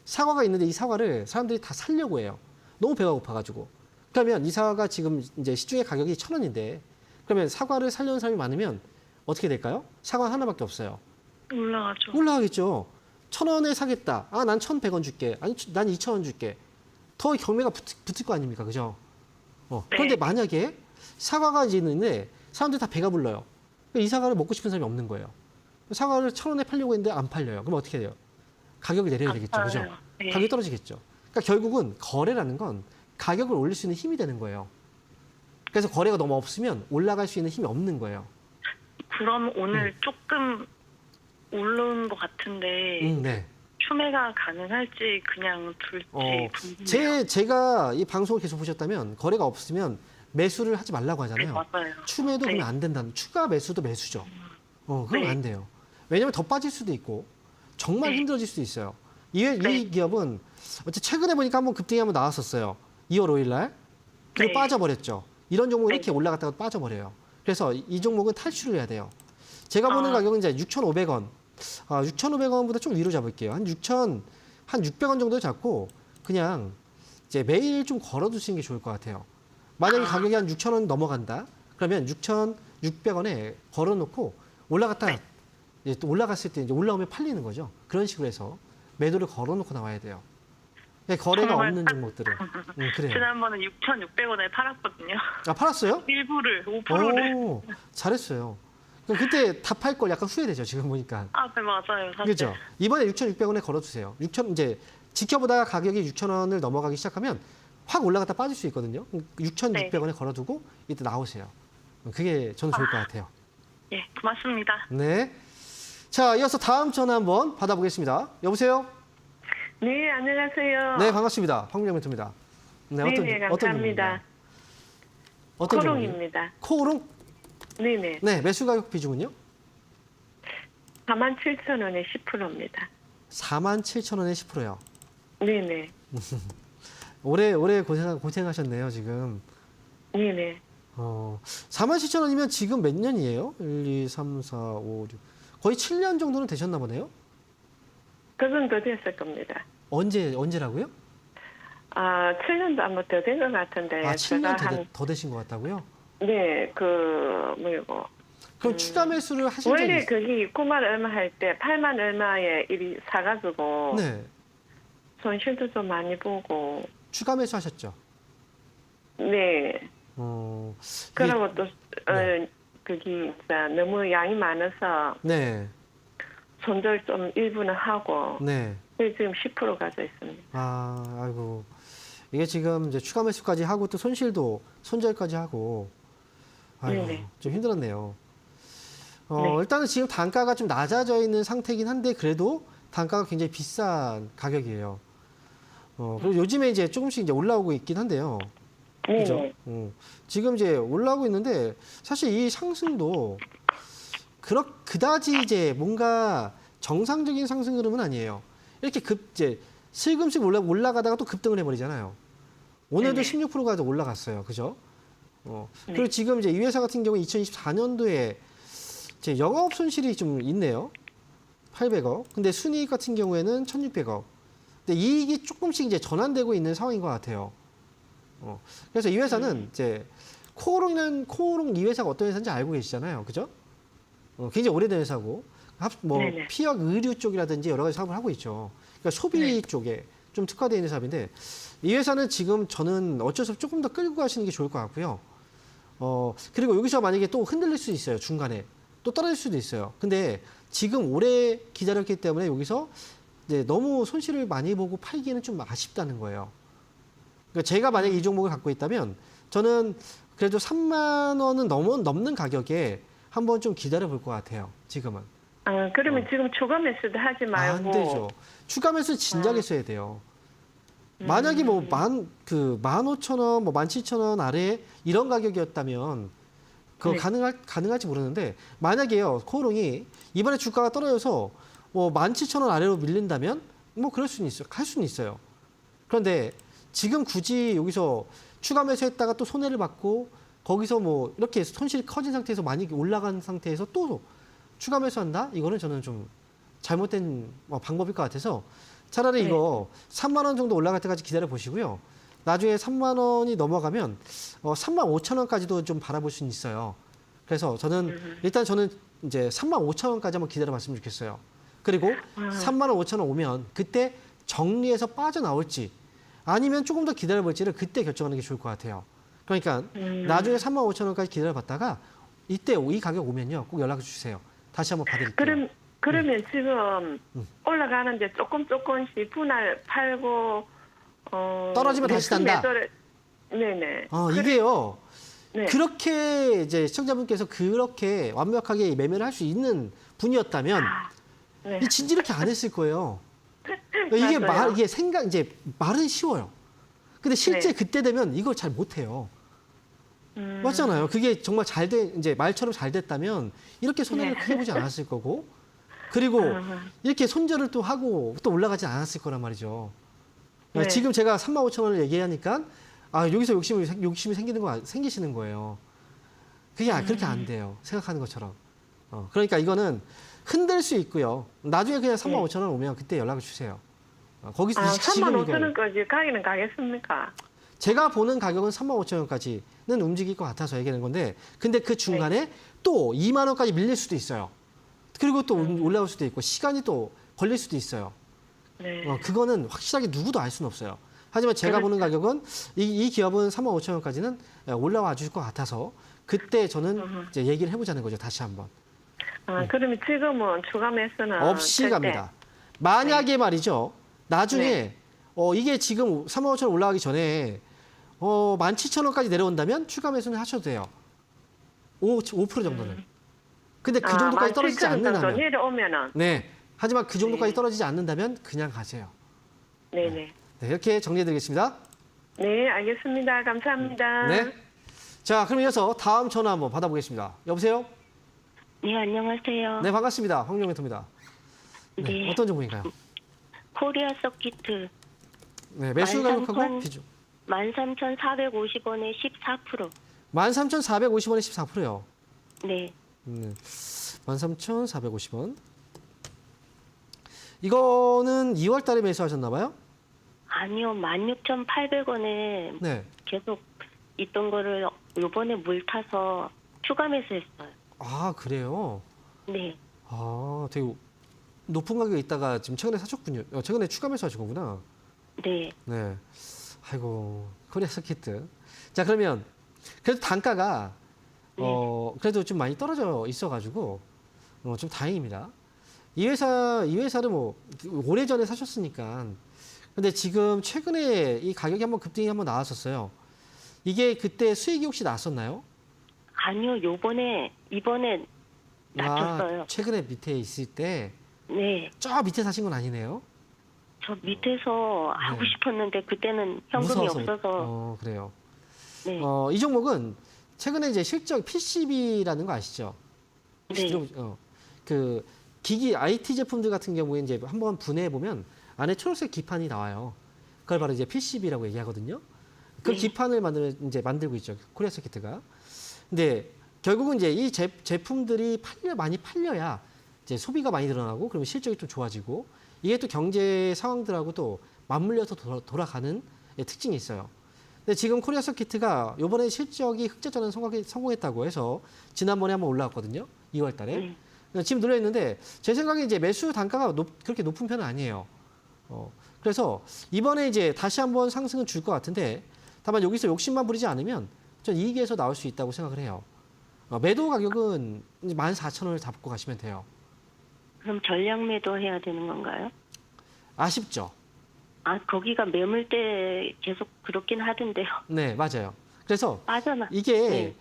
사과가 있는데 이 사과를 사람들이 다 사려고 해요. 너무 배가 고파가지고. 그러면 이 사과가 지금 이제 시중의 가격이 1,000원인데 그러면 사과를 사려는 사람이 많으면 어떻게 될까요? 사과 하나밖에 없어요. 올라가죠. 올라가겠죠. 1,000원에 사겠다. 아, 난 1,100원 줄게. 아니, 난 2,000원 줄게. 더 경매가 붙을 거 아닙니까? 그죠? 그런데 네. 만약에 사과가 이제 있는데 사람들이 다 배가 불러요. 이 사과를 먹고 싶은 사람이 없는 거예요. 사과를 1,000원에 팔려고 했는데 안 팔려요. 그럼 어떻게 돼요? 가격을 내려야 되겠죠. 그죠? 네. 가격이 떨어지겠죠. 그러니까 결국은 거래라는 건 가격을 올릴 수 있는 힘이 되는 거예요. 그래서 거래가 너무 없으면 올라갈 수 있는 힘이 없는 거예요. 그럼 오늘 조금 오른 것 같은데 네. 추매가 가능할지 그냥 둘지 궁금해요. 제가 이 방송을 계속 보셨다면 거래가 없으면 매수를 하지 말라고 네, 하잖아요. 맞아요. 추매도 네. 그러면 안 된다는. 추가 매수도 매수죠. 그럼 네. 안 돼요. 왜냐하면 더 빠질 수도 있고 정말 네. 힘들어질 수도 있어요. 네. 이 기업은 어째 최근에 보니까 한번 급등이 한번 나왔었어요. 2월 5일 날. 그리고 네. 빠져버렸죠. 이런 종목 네. 이렇게 올라갔다가 빠져버려요. 그래서 이 종목은 탈출을 해야 돼요. 제가 보는 아. 가격은 이제 6,500원. 6,500원보다 좀 위로 잡을게요. 한 6,600원 정도 잡고 그냥 이제 매일 좀 걸어두시는 게 좋을 것 같아요. 만약에 가격이 한 6,000원 넘어간다. 그러면 6,600원에 걸어놓고 올라갔다 이제 또 올라갔을 때 이제 올라오면 팔리는 거죠. 그런 식으로 해서 매도를 걸어놓고 나와야 돼요. 거래가 정말 없는 종목들은. 그래요. 지난번에 6,600원에 팔았거든요. 아, 팔았어요? 일부를 5%를. 오, 잘했어요. 그럼 그때 다 팔 걸 약간 후회되죠. 지금 보니까. 아, 네, 맞아요. 사실. 그렇죠. 이번에 6,600원에 걸어두세요. 6,000 이제 지켜보다가 가격이 6,000원을 넘어가기 시작하면 확 올라갔다 빠질 수 있거든요. 6,600원에 걸어두고 이때 나오세요. 그게 저는 좋을 것 같아요. 예, 고맙습니다. 네. 자, 이어서 다음 전화 한번 받아보겠습니다. 여보세요? 네, 안녕하세요. 네, 반갑습니다. 황민영 멘토입니다. 네, 네네, 감사합니다. 어떤 종목이요? 코롱입니다. 코오롱? 네네. 네, 매수 가격 비중은요? 47,000원에 10%입니다. 47,000원에 10%요. 네네. 오래 고생하셨네요, 지금. 네네. 47,000원이면 지금 몇 년이에요? 1, 2, 3, 4, 5, 6. 거의 7년 정도는 되셨나 보네요? 그 정도 됐을 겁니다. 언제라고요? 7년도 아마 더 된 것 같은데. 아, 7년 제가 더 되신 것 같다고요? 네, 뭐고. 그럼 추가 매수를 하신 적이 원래 있어요? 거기 9만 얼마 할 때 8만 얼마에 이리 사가지고. 네. 손실도 좀 많이 보고. 추가 매수 하셨죠? 네. 그러고 또, 네. 거기, 너무 양이 많아서 네. 손절 좀 일부는 하고. 네. 그래서 지금 10% 가져 있습니다. 아이고. 이게 지금 이제 추가 매수까지 하고 또 손절까지 하고. 아이고, 네네. 좀 힘들었네요. 네. 일단은 지금 단가가 좀 낮아져 있는 상태이긴 한데 그래도 단가가 굉장히 비싼 가격이에요. 그리고 요즘에 이제 조금씩 이제 올라오고 있긴 한데요. 그죠? 네. 지금 이제 올라오고 있는데 사실 이 상승도 그다지 이제 뭔가 정상적인 상승 흐름은 아니에요. 이렇게 이제 슬금슬 올라가다가 또 급등을 해버리잖아요. 오늘도 네네. 16%가 올라갔어요. 그죠? 네. 그리고 지금 이제 이 회사 같은 경우 2024년도에 이제 영업 손실이 좀 있네요. 800억. 근데 순이익 같은 경우에는 1,600억. 근데 이익이 조금씩 이제 전환되고 있는 상황인 것 같아요. 그래서 이 회사는 이제 코오롱 이 회사가 어떤 회사인지 알고 계시잖아요. 그죠? 굉장히 오래된 회사고, 네네. 피약 의류 쪽이라든지 여러 가지 사업을 하고 있죠. 그러니까 소비 네. 쪽에 좀 특화되어 있는 사업인데, 이 회사는 지금 저는 어쩔 수 없이 조금 더 끌고 가시는 게 좋을 것 같고요. 그리고 여기서 만약에 또 흔들릴 수 있어요. 중간에. 또 떨어질 수도 있어요. 근데 지금 오래 기다렸기 때문에 여기서 이제 너무 손실을 많이 보고 팔기에는 좀 아쉽다는 거예요. 그러니까 제가 만약에 이 종목을 갖고 있다면 저는 그래도 3만 원은 넘는 가격에 한번 좀 기다려 볼 것 같아요. 지금은. 아, 그러면 지금 추가 매수도 하지 말고. 안 되죠. 추가 매수 진작에 써야 돼요. 만약에 뭐 15,000원, 뭐 17,000원 아래 이런 가격이었다면 그거 네. 가능할지 모르는데 만약에요 코오롱이 이번에 주가가 떨어져서 뭐 17,000원 아래로 밀린다면 뭐 그럴 수는 있어요. 할 수는 있어요. 그런데 지금 굳이 여기서 추가 매수했다가 또 손해를 받고 거기서 뭐 이렇게 손실이 커진 상태에서 많이 올라간 상태에서 또 추가 매수한다? 이거는 저는 좀 잘못된 방법일 것 같아서 차라리 네. 이거 3만 원 정도 올라갈 때까지 기다려 보시고요. 나중에 3만 원이 넘어가면 3만 5천 원까지도 좀 바라볼 수는 있어요. 그래서 저는 일단 저는 이제 3만 5천 원까지 한번 기다려 봤으면 좋겠어요. 그리고 3만 원 5천 원 오면 그때 정리해서 빠져나올지 아니면 조금 더 기다려 볼지를 그때 결정하는 게 좋을 것 같아요. 그러니까 나중에 3만 5천 원까지 기다려 봤다가 이때 이 가격 오면요. 꼭 연락 주세요. 다시 한번 봐드릴게요. 그러면 지금 올라가는데 조금씩 분할 팔고 떨어지면 다시 산다. 네네. 이게요. 네. 그렇게 이제 시청자분께서 그렇게 완벽하게 매매를 할 수 있는 분이었다면 네. 이 진지 이렇게 안 했을 거예요. 이게 맞아요. 이게 이제 말은 쉬워요. 근데 실제 네. 그때 되면 이걸 잘 못해요. 맞잖아요. 그게 정말 이제 말처럼 잘 됐다면 이렇게 손해를 네. 크게 보지 않았을 거고 그리고 이렇게 손절을 또 하고 또 올라가지 않았을 거란 말이죠. 네. 지금 제가 3만 5천 원을 얘기하니까 여기서 욕심이 생기시는 거예요. 그게 그렇게 안 돼요. 생각하는 것처럼. 그러니까 이거는 흔들 수 있고요. 나중에 그냥 3만 5천 원 오면 그때 연락을 주세요. 거기서 3만 5천 원까지 가기는 가겠습니까? 제가 보는 가격은 3만 5천 원까지는 움직일 것 같아서 얘기하는 건데 근데 그 중간에 또 2만 원까지 밀릴 수도 있어요. 그리고 또 올라올 수도 있고 시간이 또 걸릴 수도 있어요. 네. 그거는 확실하게 누구도 알 수는 없어요. 하지만 제가 보는 가격은 이 기업은 3만 5천 원까지는 올라와 줄 것 같아서 그때 저는 이제 얘기를 해보자는 거죠. 다시 한번. 그러면 지금은 추가 매수는 없이 절대. 갑니다. 만약에 말이죠. 나중에 네. 이게 지금 3만 5천 원 올라가기 전에 17,000원까지 내려온다면 추가 매수는 하셔도 돼요. 5% 정도는. 근데 그 정도까지 떨어지지 17,000원 정도 않는다면. 내려오면은. 네. 하지만 그 정도까지 네. 떨어지지 않는다면 그냥 가세요. 네네. 네, 이렇게 정리해드리겠습니다. 네, 알겠습니다. 감사합니다. 네. 자, 그럼 이어서 다음 전화 한번 받아보겠습니다. 여보세요? 네, 안녕하세요. 네, 반갑습니다. 황용 멘토입니다. 네, 네. 어떤 종목인가요? 코리아 서키트 네, 매수 가격하고 비중. 13,450원에 14%. 13,450원에 14%요. 네. 13,450원. 이거는 2월 달에 매수하셨나 봐요? 아니요, 16,800원에 네. 계속 있던 거를 요번에 물 타서 추가 매수했어요. 아, 그래요? 네. 되게 높은 가격에 있다가 지금 최근에 사셨군요. 최근에 추가 매수하신 거구나. 네. 네. 아이고, 코리아 서키트. 자, 그러면 그래도 단가가 그래도 좀 많이 떨어져 있어가지고 좀 다행입니다. 이 회사를 뭐 오래전에 사셨으니까. 근데 지금 최근에 이 가격이 한번 급등이 한번 나왔었어요. 이게 그때 수익이 혹시 났었나요? 아니요, 이번에 낮췄어요. 최근에 밑에 있을 때 네. 저 밑에 사신 건 아니네요. 저 밑에서 하고 네. 싶었는데 그때는 현금이 무서워서. 없어서. 그래요. 네. 이 종목은 최근에 이제 실적 PCB라는 거 아시죠? 네. 그 기기 IT 제품들 같은 경우에 이제 한번 분해해 보면 안에 초록색 기판이 나와요. 그걸 바로 이제 PCB라고 얘기하거든요. 그 네. 기판을 만들고 있죠. 코리아 서키트가. 근데 결국은 이제 이 제품들이 많이 팔려야 이제 소비가 많이 늘어나고 그러면 실적이 좀 좋아지고 이게 또 경제 상황들하고 또 맞물려서 돌아가는 특징이 있어요. 근데 지금 코리아 서키트가 이번에 실적이 흑자전환 성공했다고 해서 지난번에 한번 올라왔거든요. 2월 달에. 지금 눌려 있는데 제 생각에 이제 매수 단가가 그렇게 높은 편은 아니에요. 그래서 이번에 이제 다시 한번 상승은 줄 것 같은데 다만 여기서 욕심만 부리지 않으면 전 이익에서 나올 수 있다고 생각을 해요. 매도 가격은 14,000원을 잡고 가시면 돼요. 그럼 전량 매도 해야 되는 건가요? 아쉽죠? 아, 거기가 매물대 계속 그렇긴 하던데요. 네, 맞아요. 그래서 빠져나. 이게 네.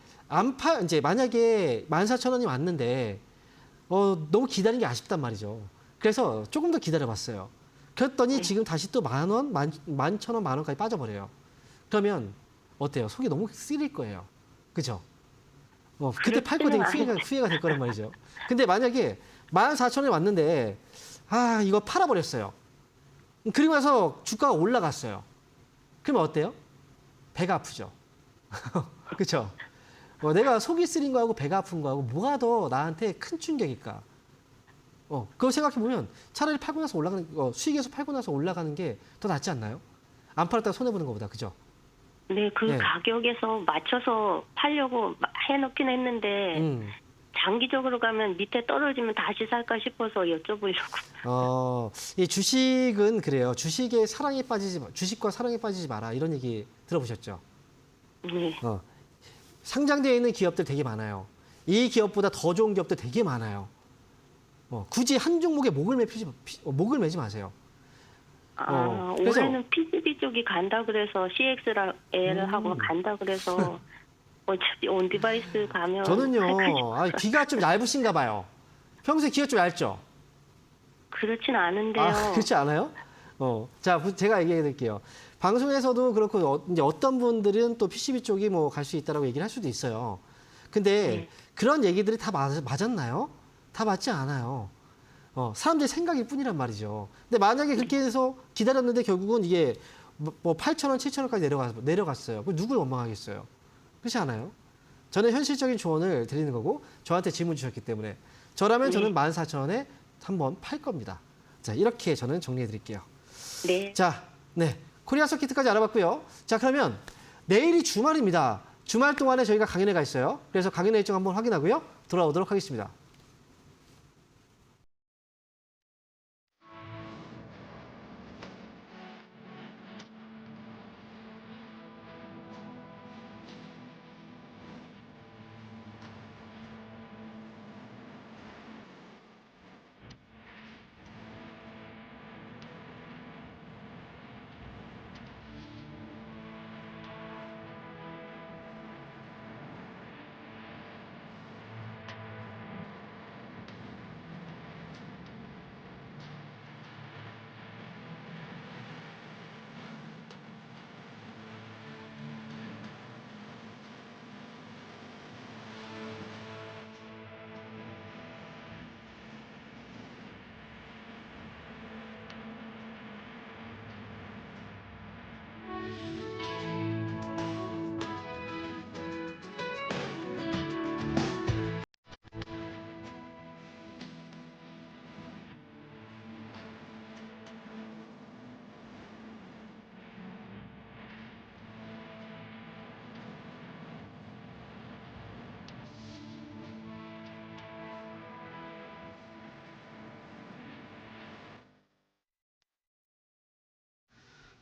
이제 만약에 14,000원이 왔는데 너무 기다린 게 아쉽단 말이죠. 그래서 조금 더 기다려봤어요. 그랬더니 지금 다시 또 10,000원, 11,000원, 10,000원까지 빠져버려요. 그러면 어때요? 속이 너무 쓰릴 거예요. 그죠? 그때 팔고 되게 후회가 될 거란 말이죠. 근데 만약에 14,000원이 왔는데 이거 팔아버렸어요. 그리고 나서 주가가 올라갔어요. 그러면 어때요? 배가 아프죠. 그렇죠? 내가 속이 쓰린 거하고 배가 아픈 거하고 뭐가 더 나한테 큰 충격일까? 그거 생각해 보면 차라리 팔고 나서 올라가는 수익에서 팔고 나서 올라가는 게 더 낫지 않나요? 안 팔았다가 손해 보는 것보다, 그죠? 네, 그 네. 가격에서 맞춰서 팔려고 해놓긴 했는데 장기적으로 가면 밑에 떨어지면 다시 살까 싶어서 여쭤보려고. 이 주식은 그래요. 주식과 사랑에 빠지지 마라. 이런 얘기 들어보셨죠? 네. 상장되어 있는 기업들 되게 많아요. 이 기업보다 더 좋은 기업들 되게 많아요. 굳이 한 종목에 목을 매지 마세요. 그래서 올해는 PCB 쪽이 간다 그래서 CXL하고 간다 그래서 어차피 온디바이스 가면 저는요, 귀가 좀 얇으신가 봐요. 평소에 귀가 좀 얇죠? 그렇진 않은데요. 그렇지 않아요? 자, 제가 얘기해 드릴게요. 방송에서도 그렇고, 이제 어떤 분들은 또 PCB 쪽이 뭐 갈 수 있다라고 얘기를 할 수도 있어요. 근데 그런 얘기들이 다 맞았나요? 다 맞지 않아요. 사람들의 생각일 뿐이란 말이죠. 근데 만약에 그렇게 해서 기다렸는데 결국은 이게 뭐 8,000원, 7,000원까지 내려갔어요. 그럼 누굴 원망하겠어요? 그렇지 않아요? 저는 현실적인 조언을 드리는 거고 저한테 질문 주셨기 때문에 저라면 저는 14,000원에 한번 팔 겁니다. 자, 이렇게 저는 정리해 드릴게요. 네. 자, 네. 코리아 서킷까지 알아봤고요. 자, 그러면 내일이 주말입니다. 주말 동안에 저희가 강연회가 있어요. 그래서 강연회 일정 한번 확인하고요. 돌아오도록 하겠습니다.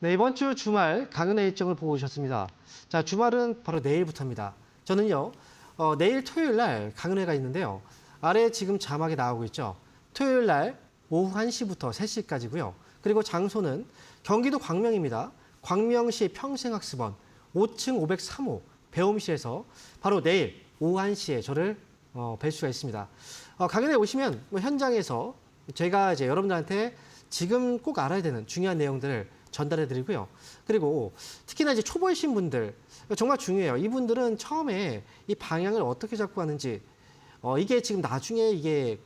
네, 이번 주 주말 강연회 일정을 보고 오셨습니다. 자, 주말은 바로 내일부터입니다. 저는요, 내일 토요일 날 강연회가 있는데요. 아래 지금 자막에 나오고 있죠. 토요일 날 오후 1시부터 3시까지고요. 그리고 장소는 경기도 광명입니다. 광명시 평생학습원 5층 503호 배움실에서 바로 내일 오후 1시에 저를 뵐 수가 있습니다. 강연회 오시면 현장에서 제가 이제 여러분들한테 지금 꼭 알아야 되는 중요한 내용들을 전달해 드리고요. 그리고 특히나 이제 초보이신 분들 정말 중요해요. 이분들은 처음에 이 방향을 어떻게 잡고 가는지 이게 지금 나중에 이게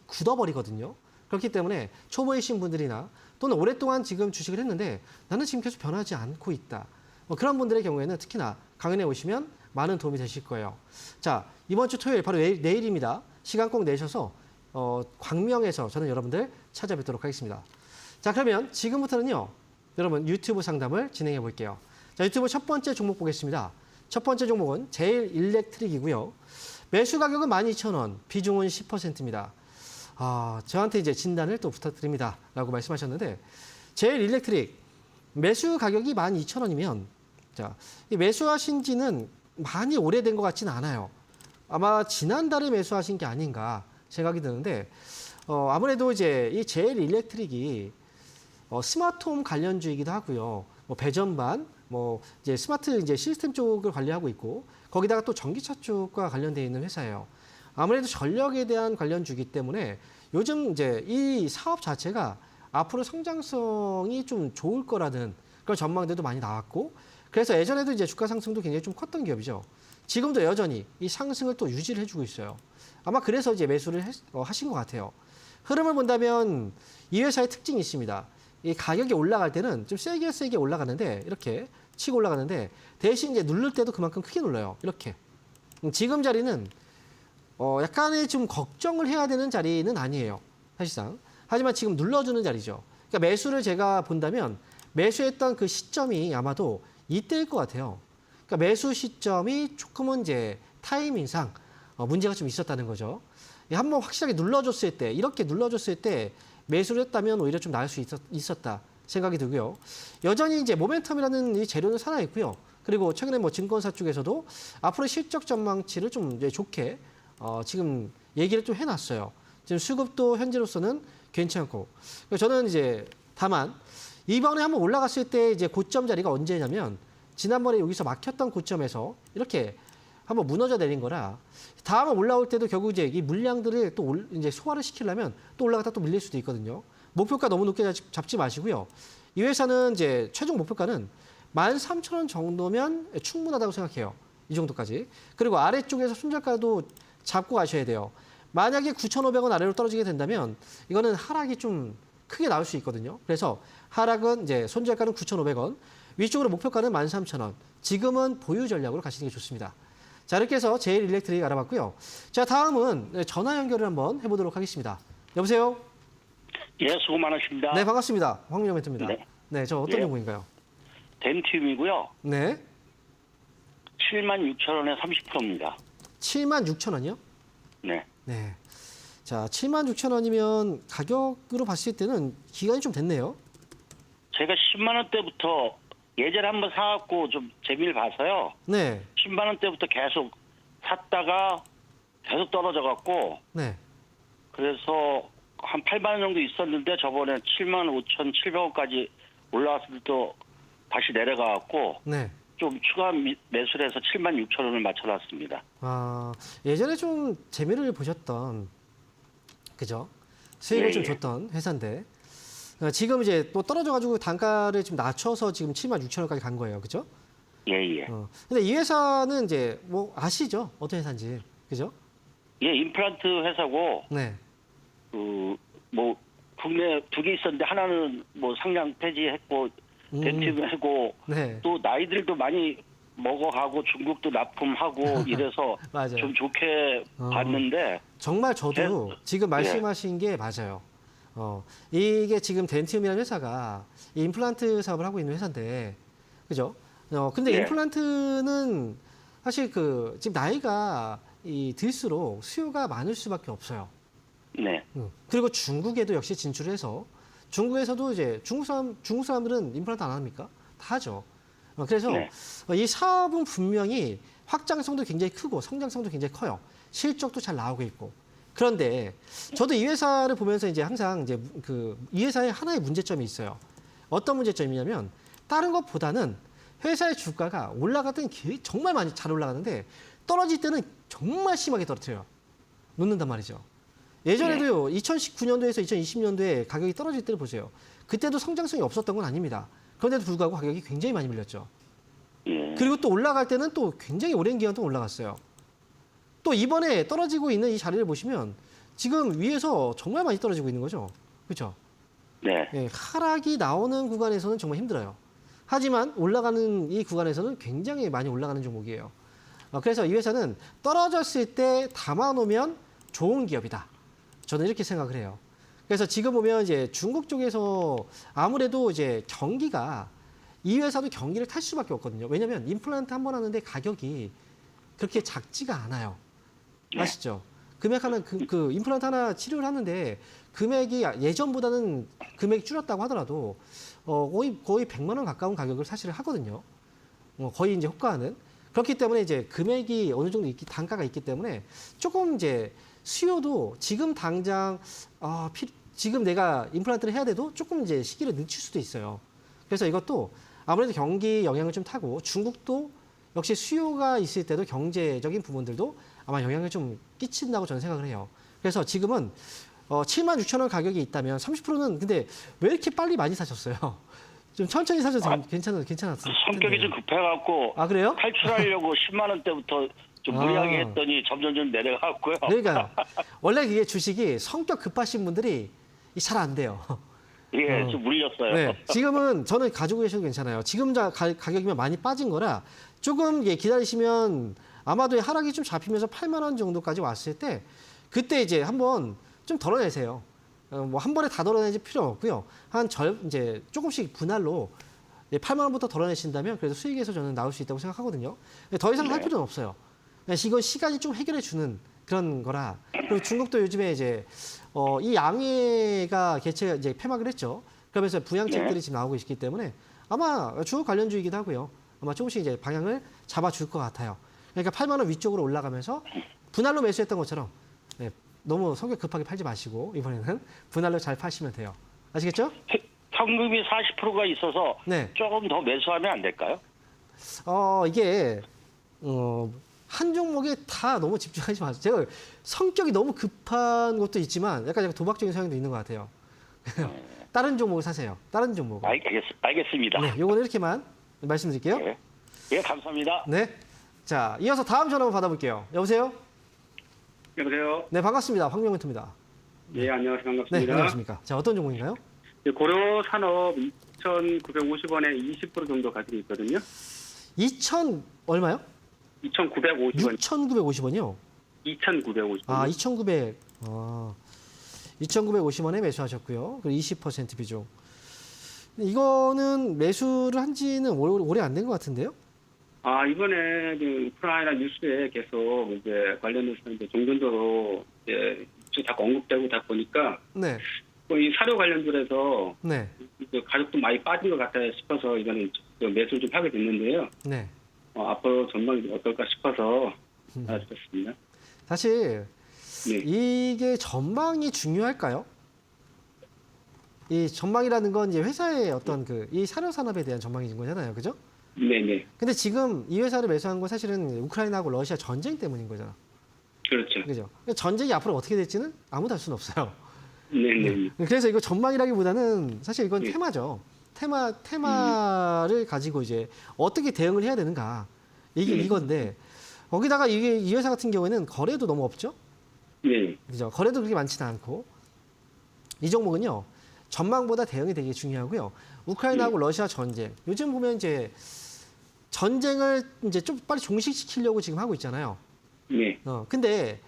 굳어버리거든요. 그렇기 때문에 초보이신 분들이나 또는 오랫동안 지금 주식을 했는데 나는 지금 계속 변하지 않고 있다. 그런 분들의 경우에는 특히나 강연에 오시면 많은 도움이 되실 거예요. 자, 이번 주 토요일 바로 내일입니다. 시간 꼭 내셔서 광명에서 저는 여러분들 찾아뵙도록 하겠습니다. 자, 그러면 지금부터는요, 여러분 유튜브 상담을 진행해 볼게요. 자, 유튜브 첫 번째 종목 보겠습니다. 첫 번째 종목은 제일 일렉트릭이고요. 매수 가격은 12,000원, 비중은 10%입니다. 저한테 이제 진단을 또 부탁드립니다. 라고 말씀하셨는데, 제일 일렉트릭, 매수 가격이 12,000원이면, 자, 이 매수하신 지는 많이 오래된 것 같지는 않아요. 아마 지난달에 매수하신 게 아닌가 생각이 드는데, 아무래도 이제 이 제일 일렉트릭이 스마트홈 관련주이기도 하고요. 뭐 배전반, 뭐 이제 스마트 이제 시스템 쪽을 관리하고 있고 거기다가 또 전기차 쪽과 관련되어 있는 회사예요. 아무래도 전력에 대한 관련주이기 때문에 요즘 이제 이 사업 자체가 앞으로 성장성이 좀 좋을 거라는 그런 전망들도 많이 나왔고 그래서 예전에도 이제 주가 상승도 굉장히 좀 컸던 기업이죠. 지금도 여전히 이 상승을 또 유지를 해주고 있어요. 아마 그래서 이제 매수를 하신 것 같아요. 흐름을 본다면 이 회사의 특징이 있습니다. 이 가격이 올라갈 때는 좀 세게 올라가는데 이렇게 치고 올라가는데 대신 이제 누를 때도 그만큼 크게 눌러요. 이렇게. 지금 자리는 약간의 좀 걱정을 해야 되는 자리는 아니에요. 사실상. 하지만 지금 눌러주는 자리죠. 그러니까 매수를 제가 본다면 매수했던 그 시점이 아마도 이때일 것 같아요. 그러니까 매수 시점이 조금은 이제 타이밍상 문제가 좀 있었다는 거죠. 한번 확실하게 눌러줬을 때, 이렇게 눌러줬을 때 매수를 했다면 오히려 좀 나을 수 있었다 생각이 들고요. 여전히 이제 모멘텀이라는 이 재료는 살아있고요. 그리고 최근에 뭐 증권사 쪽에서도 앞으로 실적 전망치를 좀 이제 좋게 지금 얘기를 좀 해놨어요. 지금 수급도 현재로서는 괜찮고. 저는 이제 다만 이번에 한번 올라갔을 때 이제 고점 자리가 언제냐면 지난번에 여기서 막혔던 고점에서 이렇게 한번 무너져 내린 거라 다음에 올라올 때도 결국 이제 이 물량들을 또 이제 소화를 시키려면 또 올라갔다 또 밀릴 수도 있거든요. 목표가 너무 높게 잡지 마시고요. 이 회사는 이제 최종 목표가는 13,000원 정도면 충분하다고 생각해요. 이 정도까지. 그리고 아래쪽에서 손절가도 잡고 가셔야 돼요. 만약에 9,500원 아래로 떨어지게 된다면 이거는 하락이 좀 크게 나올 수 있거든요. 그래서 하락은 이제 손절가는 9,500원, 위쪽으로 목표가는 13,000원. 지금은 보유 전략으로 가시는 게 좋습니다. 자, 이렇게 해서 제일 일렉트릭 알아봤고요. 자, 다음은 전화 연결을 한번 해보도록 하겠습니다. 여보세요? 예, 수고 많으십니다. 네, 반갑습니다. 황민영 멘토입니다. 네. 네, 저 어떤 예. 종목인가요? 덴튬이고요. 네, 76,000원에 30%입니다. 76,000원이요? 네. 네. 자, 76,000원이면 가격으로 봤을 때는 기간이 좀 됐네요. 제가 10만 원대부터 예전에 한번 사갖고 좀 재미를 봐서요. 네, 10만 원대부터 계속 샀다가 계속 떨어져갖고 네. 그래서 한 8만 원 정도 있었는데 저번에 75,700원까지 올라왔을 때도 다시 내려가갖고 네. 좀 추가 매수를 해서 76,000원을 맞춰놨습니다. 아, 예전에 좀 재미를 보셨던, 그죠? 수익을 예, 좀 예. 줬던 회사인데, 지금 이제 또 떨어져가지고 단가를 좀 낮춰서 지금 76,000원까지 간 거예요. 그죠? 예, 예. 근데 이 회사는 이제 뭐 아시죠? 어떤 회사인지. 그죠? 예, 임플란트 회사고, 네. 뭐 국내 2개 있었는데 하나는 뭐 상장 폐지했고 덴팀하고 네. 또 나이들도 많이 먹어가고 중국도 납품하고 이래서 맞아요. 좀 좋게 봤는데 정말 저도 지금 말씀하신 게 맞아요. 이게 지금 덴티움이라는 회사가 이 임플란트 사업을 하고 있는 회사인데, 그죠? 근데 예. 임플란트는 사실 그 지금 나이가 들수록 수요가 많을 수밖에 없어요. 네, 그리고 중국에도 역시 진출해서 중국에서도 이제 중국 사람들은 임플란트 안 합니까? 다 하죠. 그래서 네. 이 사업은 분명히 확장성도 굉장히 크고 성장성도 굉장히 커요. 실적도 잘 나오고 있고. 그런데 저도 이 회사를 보면서 이제 항상 이제 이 회사에 하나의 문제점이 있어요. 어떤 문제점이냐면 다른 것보다는 회사의 주가가 올라갈 때는 정말 많이 잘 올라가는데 떨어질 때는 정말 심하게 떨어뜨려요. 놓는단 말이죠. 예전에도요, 2019년도에서 2020년도에 가격이 떨어질 때를 보세요. 그때도 성장성이 없었던 건 아닙니다. 그런데도 불구하고 가격이 굉장히 많이 밀렸죠. 예. 그리고 또 올라갈 때는 또 굉장히 오랜 기간 동안 올라갔어요. 또 이번에 떨어지고 있는 이 자리를 보시면 지금 위에서 정말 많이 떨어지고 있는 거죠. 그렇죠? 네, 예, 하락이 나오는 구간에서는 정말 힘들어요. 하지만 올라가는 이 구간에서는 굉장히 많이 올라가는 종목이에요. 그래서 이 회사는 떨어졌을 때 담아놓으면 좋은 기업이다. 저는 이렇게 생각을 해요. 그래서 지금 보면 이제 중국 쪽에서 아무래도 이제 경기가 이 회사도 경기를 탈 수밖에 없거든요. 왜냐하면 임플란트 한 번 하는데 가격이 그렇게 작지가 않아요. 아시죠? 금액 하나 그 임플란트 하나 치료를 하는데 금액이 예전보다는 금액이 줄었다고 하더라도 거의 100만 원 가까운 가격을 사실을 하거든요. 거의 이제 호가는 그렇기 때문에 이제 금액이 어느 정도 단가가 있기 때문에 조금 이제 수요도 지금 당장 지금 내가 임플란트를 해야 돼도 조금 이제 시기를 늦출 수도 있어요. 그래서 이것도 아무래도 경기 영향을 좀 타고 중국도 역시 수요가 있을 때도 경제적인 부분들도 아마 영향을 좀 끼친다고 저는 생각을 해요. 그래서 지금은 76,000원 가격이 있다면 30%는 근데 왜 이렇게 빨리 많이 사셨어요? 좀 천천히 사셔도 괜찮았어요. 성격이 좀 급해갖고 아, 그래요? 탈출하려고 10만 원대부터 좀 무리하게 했더니 점점 내려갔고요. 그러니까 원래 이게 주식이 성격 급하신 분들이 잘 안 돼요. 예, 좀 물렸어요. 네, 지금은 저는 가지고 계셔도 괜찮아요. 지금 가격이면 많이 빠진 거라 조금 기다리시면 아마도 하락이 좀 잡히면서 8만 원 정도까지 왔을 때 그때 이제 한번 좀 덜어내세요. 뭐 한 번에 다 덜어내지 필요 없고요. 이제 조금씩 분할로 8만 원부터 덜어내신다면 그래도 수익에서 저는 나올 수 있다고 생각하거든요. 더 이상 할 필요는 없어요. 이건 시간이 좀 해결해 주는 그런 거라. 그리고 중국도 요즘에 이제 이 양해가 이제 폐막을 했죠. 그러면서 부양책들이 지금 나오고 있기 때문에 아마 중국 관련주이기도 하고요. 아마 조금씩 이제 방향을 잡아줄 것 같아요. 그러니까 8만 원 위쪽으로 올라가면서 분할로 매수했던 것처럼 너무 성격 급하게 팔지 마시고 이번에는 분할로 잘 파시면 돼요. 아시겠죠? 현금이 40%가 있어서 네. 조금 더 매수하면 안 될까요? 이게 한 종목에 다 너무 집중하지 마세요. 제가 성격이 너무 급한 것도 있지만 약간 도박적인 성향도 있는 것 같아요. 다른 종목을 사세요. 다른 종목. 알겠습니다. 네, 요거는 이렇게만 말씀드릴게요. 네. 예, 감사합니다. 네. 자, 이어서 다음 전화 한번 받아볼게요. 여보세요? 여보세요. 네, 반갑습니다. 황명은입니다. 네, 안녕하세요. 네, 반갑습니다. 안녕하십니까. 자, 어떤 종목인가요? 고려 산업 2,950원에 20% 정도 가지고 있거든요. 2,000 얼마요? 2,950원. 6,950원이요? 2,950원. 아, 2,900. 2,950원에 매수하셨고요. 그리고 20% 비중. 이거는 매수를 한 지는 오래 안 된 것 같은데요? 이번에 우크라이나 뉴스에 계속 이제 관련해서 이제 종전도로 이제 자꾸 언급되고 보니까 네. 이 사료 관련들에서 네. 가격도 많이 빠진 것 같아 싶어서 이번에 매수를 좀 하게 됐는데요. 네. 앞으로 전망이 어떨까 싶어서 알아주셨습니다. 사실 네. 이게 전망이 중요할까요? 이 전망이라는 건 이제 회사의 어떤 이 사료 산업에 대한 전망인 거잖아요. 그죠? 네네. 근데 지금 이 회사를 매수한 건 사실은 우크라이나하고 러시아 전쟁 때문인 거잖아. 그렇죠. 그죠? 전쟁이 앞으로 어떻게 될지는 아무도 알 수는 없어요. 네네. 그래서 이거 전망이라기보다는 사실 이건 네. 테마죠. 테마를 가지고 이제 어떻게 대응을 해야 되는가. 이건데 거기다가 이 회사 같은 경우에는 거래도 너무 없죠. 네. 그죠? 거래도 그렇게 많지는 않고 이 종목은요 전망보다 대응이 되게 중요하고요. 우크라이나하고 러시아 전쟁 요즘 보면 이제 전쟁을 이제 좀 빨리 종식시키려고 지금 하고 있잖아요. 네. 근데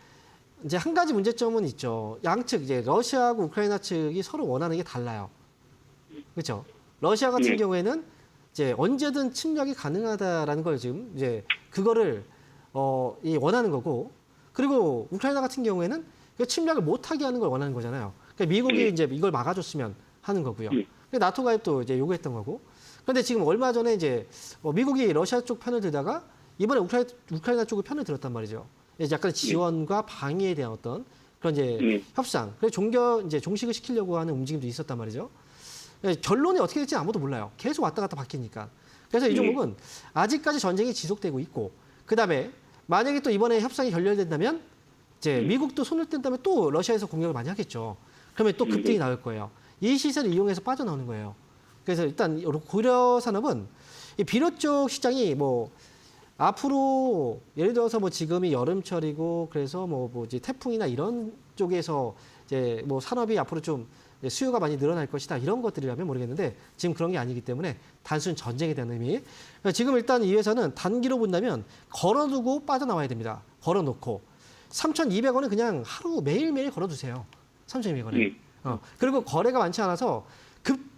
이제 한 가지 문제점은 있죠. 양측 이제 러시아하고 우크라이나 측이 서로 원하는 게 달라요. 그렇죠? 러시아 같은 네. 경우에는 이제 언제든 침략이 가능하다라는 걸 지금 이제 그거를 원하는 거고, 그리고 우크라이나 같은 경우에는 그 침략을 못하게 하는 걸 원하는 거잖아요. 그러니까 미국이 이제 이걸 막아줬으면 하는 거고요. 나토 가입도 이제 요구했던 거고. 그런데 지금 얼마 전에 이제 미국이 러시아 쪽 편을 들다가 이번에 우크라이나 쪽의 편을 들었단 말이죠. 이제 약간 지원과 방위에 대한 어떤 그런 이제 협상, 그래서 이제 종식을 시키려고 하는 움직임도 있었단 말이죠. 결론이 어떻게 될지 아무도 몰라요. 계속 왔다 갔다 바뀌니까. 그래서 이 종목은 아직까지 전쟁이 지속되고 있고, 그 다음에 만약에 또 이번에 협상이 결렬된다면 이제 미국도 손을 뗀다면 또 러시아에서 공격을 많이 하겠죠. 그러면 또 급등이 나올 거예요. 이 시세를 이용해서 빠져나오는 거예요. 그래서 일단 고려 산업은 이 비료 쪽 시장이 앞으로 예를 들어서 지금이 여름철이고 그래서 이제 태풍이나 이런 쪽에서 이제 산업이 앞으로 좀 수요가 많이 늘어날 것이다 이런 것들이라면 모르겠는데 지금 그런 게 아니기 때문에 단순 전쟁에 대한 의미. 지금 일단 이 회사는 단기로 본다면 걸어두고 빠져나와야 됩니다. 걸어놓고 3,200원은 그냥 하루 매일매일 걸어두세요. 3,200원에. 그리고 거래가 많지 않아서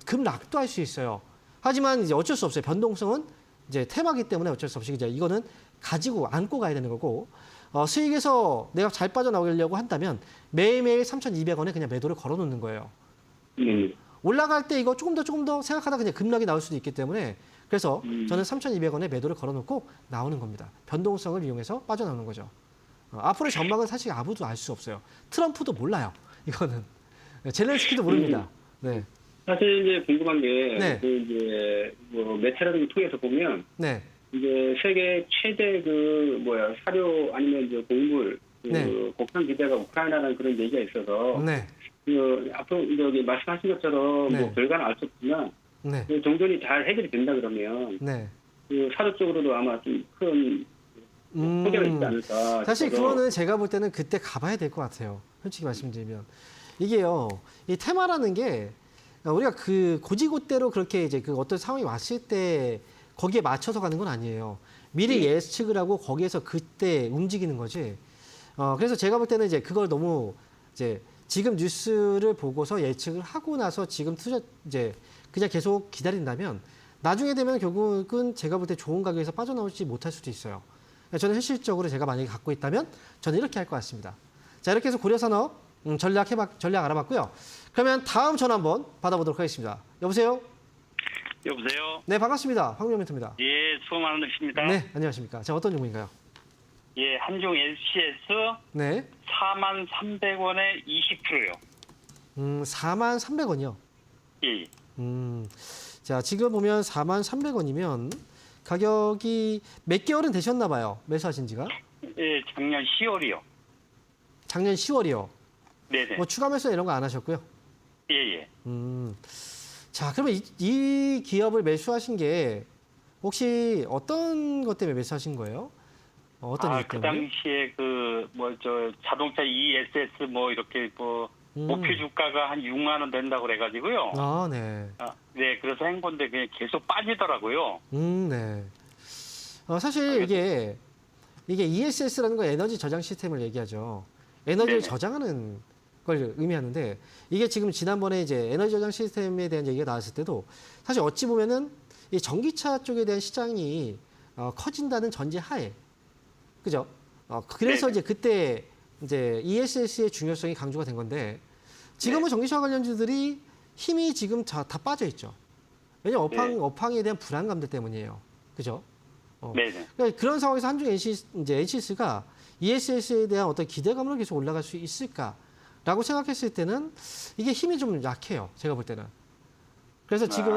급락도 할 수 있어요. 하지만 이제 어쩔 수 없어요. 변동성은 이제 테마기 때문에 어쩔 수 없이 이제 이거는 가지고 안고 가야 되는 거고, 수익에서 내가 잘 빠져나오려고 한다면 매일매일 3,200원에 그냥 매도를 걸어놓는 거예요. 올라갈 때 이거 조금 더 생각하다 그냥 급락이 나올 수도 있기 때문에 그래서 저는 3,200원에 매도를 걸어놓고 나오는 겁니다. 변동성을 이용해서 빠져나오는 거죠. 앞으로의 전망은 사실 아무도 알 수 없어요. 트럼프도 몰라요. 이거는. 젤렌스키도 모릅니다. 네. 사실 이제 궁금한 게, 네. 그 이제 뭐 매체라든지 통해서 보면 네. 이제 세계 최대 사료 아니면 이제 곡물 네. 곡선 기대가 우크라이나라는 그런 얘기가 있어서 네. 그 앞으로 여기 말씀하신 것처럼 네. 뭐 결과는 알 수 없지만 네. 그 종전이 잘 해결이 된다 그러면 네. 그 사료 쪽으로도 아마 좀 큰 소개가 있지 않을까. 사실 싶어서. 그거는 제가 볼 때는 그때 가봐야 될 것 같아요. 솔직히 말씀드리면. 이게요, 이 테마라는 게 우리가 그 고지고대로 그렇게 이제 그 어떤 상황이 왔을 때 거기에 맞춰서 가는 건 아니에요. 미리 예측을 하고 거기에서 그때 움직이는 거지. 그래서 제가 볼 때는 이제 그걸 너무 이제 지금 뉴스를 보고서 예측을 하고 나서 지금 이제 그냥 계속 기다린다면 나중에 되면 결국은 제가 볼 때 좋은 가격에서 빠져나오지 못할 수도 있어요. 저는 현실적으로 제가 만약에 갖고 있다면 저는 이렇게 할 것 같습니다. 자, 이렇게 해서 고려산업 전략 알아봤고요. 그러면 다음 전화 한번 받아보도록 하겠습니다. 여보세요? 여보세요. 네, 반갑습니다. 황명 멘토입니다. 예, 수고 많으십니다. 네, 안녕하십니까. 자, 어떤 종목인가요? 예, 한중 LCS 네, 43,300원에 20%요. 43,300원이요. 예. 자, 지금 보면 43,300원이면 가격이 몇 개월은 되셨나 봐요. 매수하신 지가. 예, 작년 10월이요. 작년 10월이요. 네네. 뭐 추가 매수 이런 거 안 하셨고요. 예, 예. 자, 그러면 이 기업을 매수하신 게 혹시 어떤 것 때문에 매수하신 거예요? 어떤 이유 그 때문에? 당시에 자동차 ESS 이렇게 목표 주가가 한 6만 원 된다고 그래가지고요. 아, 네. 네, 그래서 한 건데 그냥 계속 빠지더라고요. 네. 사실 이게 ESS라는 건 에너지 저장 시스템을 얘기하죠. 에너지를 네네. 저장하는 걸 의미하는데 이게 지금 지난번에 이제 에너지 저장 시스템에 대한 얘기가 나왔을 때도 사실 어찌 보면은 이 전기차 쪽에 대한 시장이 커진다는 전제 하에 그죠? 그래서 네네. 이제 그때 이제 ESS의 중요성이 강조가 된 건데 지금은 네. 전기차 관련주들이 힘이 지금 다 빠져 있죠. 왜냐면 네. 업황에 대한 불안감들 때문이에요. 그죠? 네네. 그러니까 그런 상황에서 한중 NCS가 ESS에 대한 어떤 기대감으로 계속 올라갈 수 있을까라고 생각했을 때는 이게 힘이 좀 약해요. 제가 볼 때는. 그래서 지금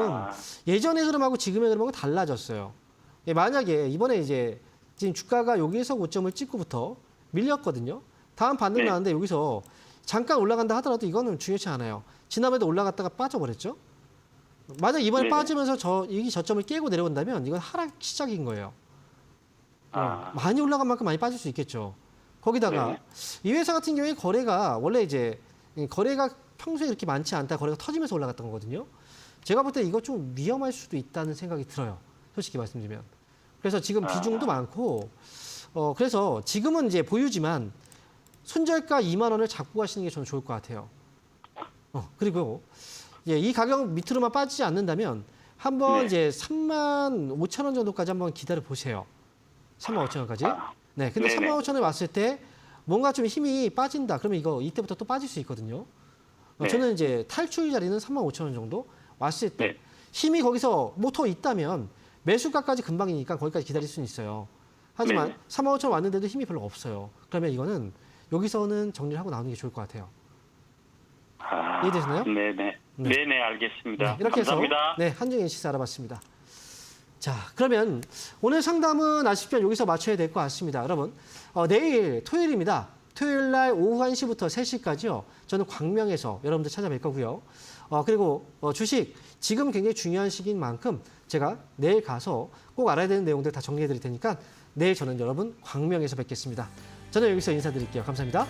예전의 흐름하고 지금의 흐름하고 달라졌어요. 만약에 이번에 이제 지금 주가가 여기에서 고점을 찍고부터 밀렸거든요. 다음 반등 네. 나왔는데 여기서 잠깐 올라간다 하더라도 이거는 중요치 않아요. 지난번에도 올라갔다가 빠져버렸죠. 만약 이번에 네네. 빠지면서 이 저점을 깨고 내려온다면 이건 하락 시작인 거예요. 많이 올라간 만큼 많이 빠질 수 있겠죠. 거기다가 이 회사 같은 경우에 거래가 원래 이제 거래가 평소에 이렇게 많지 않다 거래가 터지면서 올라갔던 거거든요. 제가 볼 때 이거 좀 위험할 수도 있다는 생각이 들어요. 솔직히 말씀드리면. 그래서 지금 비중도 많고 그래서 지금은 이제 보유지만 손절가 2만 원을 잡고 가시는 게 저는 좋을 것 같아요. 그리고 이 가격 밑으로만 빠지지 않는다면 한번 네. 이제 3만 5천 원 정도까지 한번 기다려 보세요. 3만 5천 원까지. 네, 근데 네네. 3만 5천 원에 왔을 때 뭔가 좀 힘이 빠진다. 그러면 이거 이때부터 또 빠질 수 있거든요. 네. 저는 이제 탈출 자리는 3만 5천 원 정도 왔을 때 네. 힘이 거기서 뭐 더 있다면 매수가까지 금방이니까 거기까지 기다릴 수는 있어요. 하지만 네네. 3만 5천 원 왔는데도 힘이 별로 없어요. 그러면 이거는 여기서는 정리를 하고 나오는 게 좋을 것 같아요. 이해되시나요? 네네. 네. 네네, 알겠습니다. 이렇게 감사합니다. 해서 한중 NC스 알아봤습니다. 자, 그러면 오늘 상담은 아쉽지만 여기서 마쳐야 될 것 같습니다. 여러분, 내일 토요일입니다. 토요일 날 오후 1시부터 3시까지요. 저는 광명에서 여러분들 찾아뵐 거고요. 그리고 주식 지금 굉장히 중요한 시기인 만큼 제가 내일 가서 꼭 알아야 되는 내용들 다 정리해 드릴 테니까 내일 저는 여러분 광명에서 뵙겠습니다. 저는 여기서 인사드릴게요. 감사합니다.